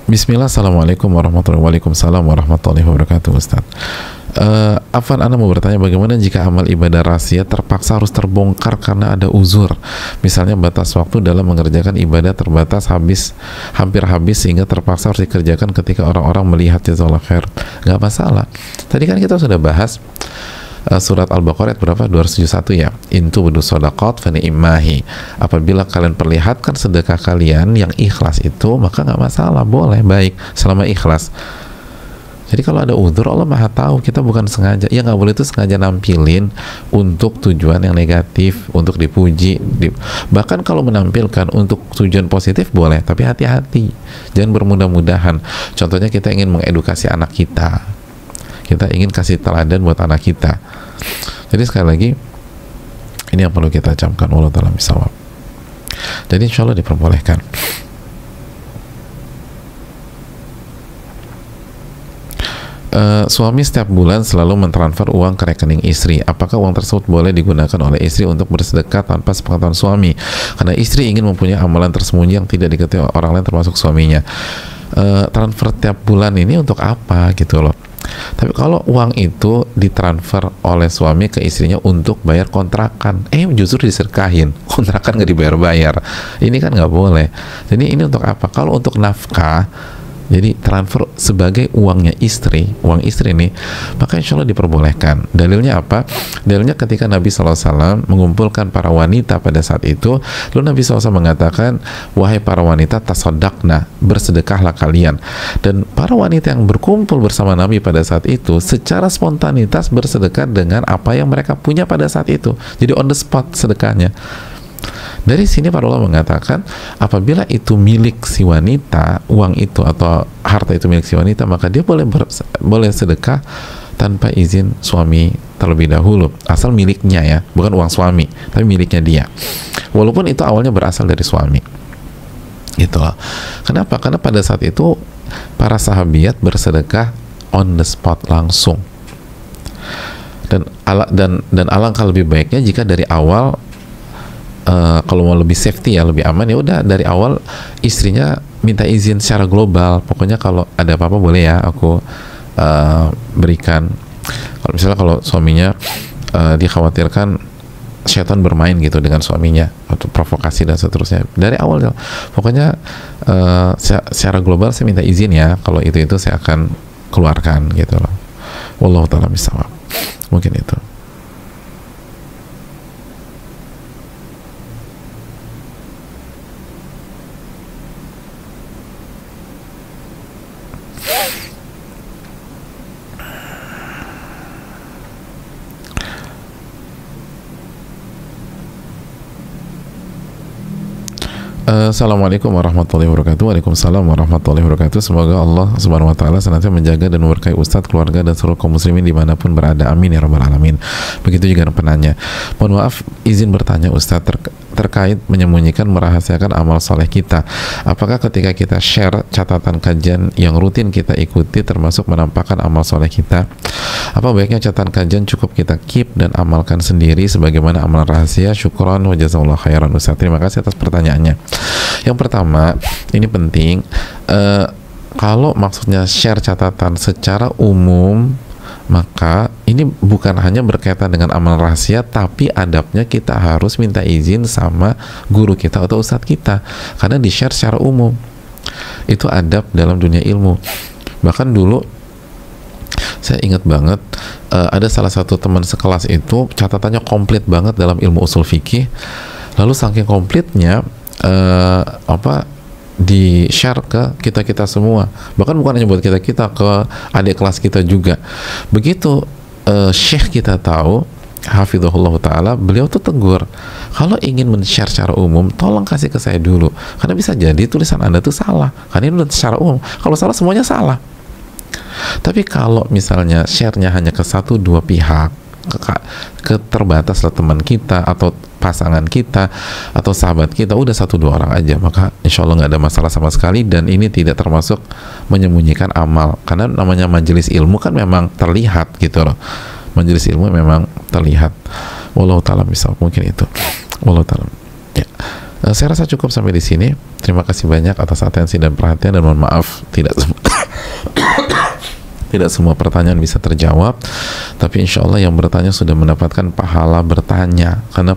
Bismillah, Assalamualaikum warahmatullahi wabarakatuh Ustaz. Afan, Anda mau bertanya bagaimana jika amal ibadah rahasia terpaksa harus terbongkar karena ada uzur, misalnya batas waktu dalam mengerjakan ibadah terbatas, hampir habis sehingga terpaksa harus dikerjakan ketika orang-orang melihat, jazakallahu khair. Nggak masalah. Tadi kan kita sudah bahas surat Al-Baqarah ayat berapa? 271 ya. Intu budu sodaqat fani imahi. Apabila kalian perlihatkan sedekah kalian yang ikhlas itu, maka nggak masalah, boleh, baik, selama ikhlas. Jadi kalau ada uzur, Allah Maha tahu, kita bukan sengaja. Ya nggak boleh itu sengaja nampilin untuk tujuan yang negatif, untuk dipuji. Bahkan kalau menampilkan untuk tujuan positif boleh, tapi hati-hati, jangan bermudah-mudahan. Contohnya kita ingin mengedukasi anak kita, kita ingin kasih teladan buat anak kita. Jadi sekali lagi, ini yang perlu kita camkan. Allah Ta'ala bisawab. Jadi insya Allah diperbolehkan. Suami setiap bulan selalu mentransfer uang ke rekening istri. Apakah uang tersebut boleh digunakan oleh istri untuk bersedekah tanpa sepengetahuan suami? Karena istri ingin mempunyai amalan tersembunyi yang tidak diketahui orang lain termasuk suaminya. Transfer tiap bulan ini untuk apa gitu loh. Tapi kalau uang itu ditransfer oleh suami ke istrinya untuk bayar kontrakan, justru diserkahin, kontrakan nggak dibayar-bayar, ini kan nggak boleh. Jadi ini untuk apa? Kalau untuk nafkah, jadi transfer sebagai uangnya istri, uang istri ini, maka insya Allah diperbolehkan. Dalilnya apa? Dalilnya ketika Nabi SAW mengumpulkan para wanita pada saat itu, lalu Nabi SAW mengatakan, wahai para wanita, tasaddaqna, bersedekahlah kalian. Dan para wanita yang berkumpul bersama Nabi pada saat itu, secara spontanitas bersedekah dengan apa yang mereka punya pada saat itu. Jadi on the spot sedekahnya. Dari sini para ulama mengatakan, apabila itu milik si wanita, uang itu atau harta itu milik si wanita, maka dia boleh sedekah tanpa izin suami terlebih dahulu, asal miliknya ya, bukan uang suami, tapi miliknya dia. Walaupun itu awalnya berasal dari suami. Gitu loh. Kenapa? Karena pada saat itu para sahabiat bersedekah on the spot langsung. Dan alangkah lebih baiknya jika dari awal, kalau mau lebih safety ya, lebih aman, ya udah dari awal istrinya minta izin secara global. Pokoknya kalau ada apa-apa boleh ya aku berikan. Kalau misalnya kalau suaminya dikhawatirkan syaitan bermain gitu dengan suaminya atau provokasi dan seterusnya, dari awal pokoknya secara global saya minta izin ya, kalau itu saya akan keluarkan gitu loh. Wallahu ta'ala bisawab. Mungkin itu. Assalamualaikum warahmatullahi wabarakatuh. Waalaikumsalam warahmatullahi wabarakatuh. Semoga Allah subhanahu wa ta'ala senantiasa menjaga dan memberkahi Ustadz, keluarga, dan seluruh kaum muslimin dimanapun berada. Amin ya rabbal alamin. Begitu juga penanya. Mohon maaf, izin bertanya Ustadz terkait menyembunyikan, merahasiakan amal soleh kita. Apakah ketika kita share catatan kajian yang rutin kita ikuti termasuk menampakkan amal soleh kita? Apa baiknya catatan kajian cukup kita keep dan amalkan sendiri sebagaimana amal rahasia? Syukron wa jazakallahu khairan Ustaz. Terima kasih atas pertanyaannya. Yang pertama, ini penting, kalau maksudnya share catatan secara umum, maka ini bukan hanya berkaitan dengan amal rahasia, tapi adabnya kita harus minta izin sama guru kita atau ustadz kita, karena di share secara umum. Itu adab dalam dunia ilmu. Bahkan dulu saya ingat banget, ada salah satu teman sekelas itu catatannya komplit banget dalam ilmu usul fikih, lalu saking komplitnya di share ke kita semua, bahkan bukan hanya buat kita ke adik kelas kita juga. Begitu syekh kita tahu, hafizahullah ta'ala, beliau tuh tegur, kalau ingin men-share secara umum tolong kasih ke saya dulu, karena bisa jadi tulisan Anda tuh salah, karena ini udah secara umum, kalau salah semuanya salah. Tapi kalau misalnya share-nya hanya ke 1-2 pihak, keterbataslah teman kita atau pasangan kita atau sahabat kita, udah 1-2 orang aja, maka insya Allah nggak ada masalah sama sekali. Dan ini tidak termasuk menyembunyikan amal, karena namanya majelis ilmu kan memang terlihat gitu loh. Majelis ilmu memang terlihat. Wallahu ta'ala misal, mungkin itu. Wallahu ta'ala. Ya. Saya rasa cukup sampai di sini. Terima kasih banyak atas atensi dan perhatian, dan mohon maaf tidak semua pertanyaan bisa terjawab, tapi insya Allah yang bertanya sudah mendapatkan pahala bertanya, karena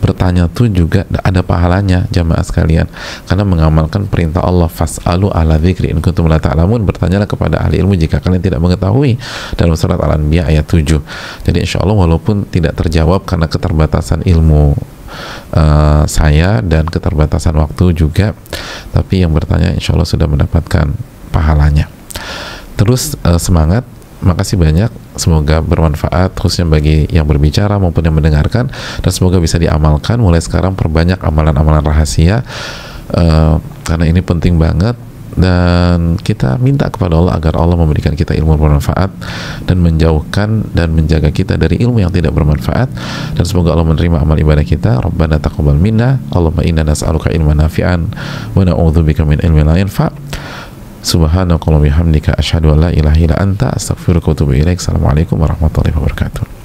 bertanya tuh juga ada pahalanya jamaah sekalian, karena mengamalkan perintah Allah, fas'alu ala dzikri in kuntum la ta'lamun, bertanyalah kepada ahli ilmu jika kalian tidak mengetahui, dalam surat Al-Anbiya ayat 7. Jadi insya Allah walaupun tidak terjawab karena keterbatasan ilmu saya dan keterbatasan waktu juga, tapi yang bertanya insya Allah sudah mendapatkan pahalanya. Terus semangat, makasih banyak, semoga bermanfaat khususnya bagi yang berbicara maupun yang mendengarkan, dan semoga bisa diamalkan. Mulai sekarang perbanyak amalan-amalan rahasia, karena ini penting banget, dan kita minta kepada Allah agar Allah memberikan kita ilmu bermanfaat dan menjauhkan dan menjaga kita dari ilmu yang tidak bermanfaat, dan semoga Allah menerima amal ibadah kita. Rabbana taqabbal minna, Allahumma inna nas'aluka ilman nafi'an wa na'udzubika min ilmin la yanfa'. Subhanakallahumma bihamdika asyhadu an la ilaha illa anta astaghfiruka wa atubu ilaik. Assalamualaikum warahmatullahi wabarakatuh.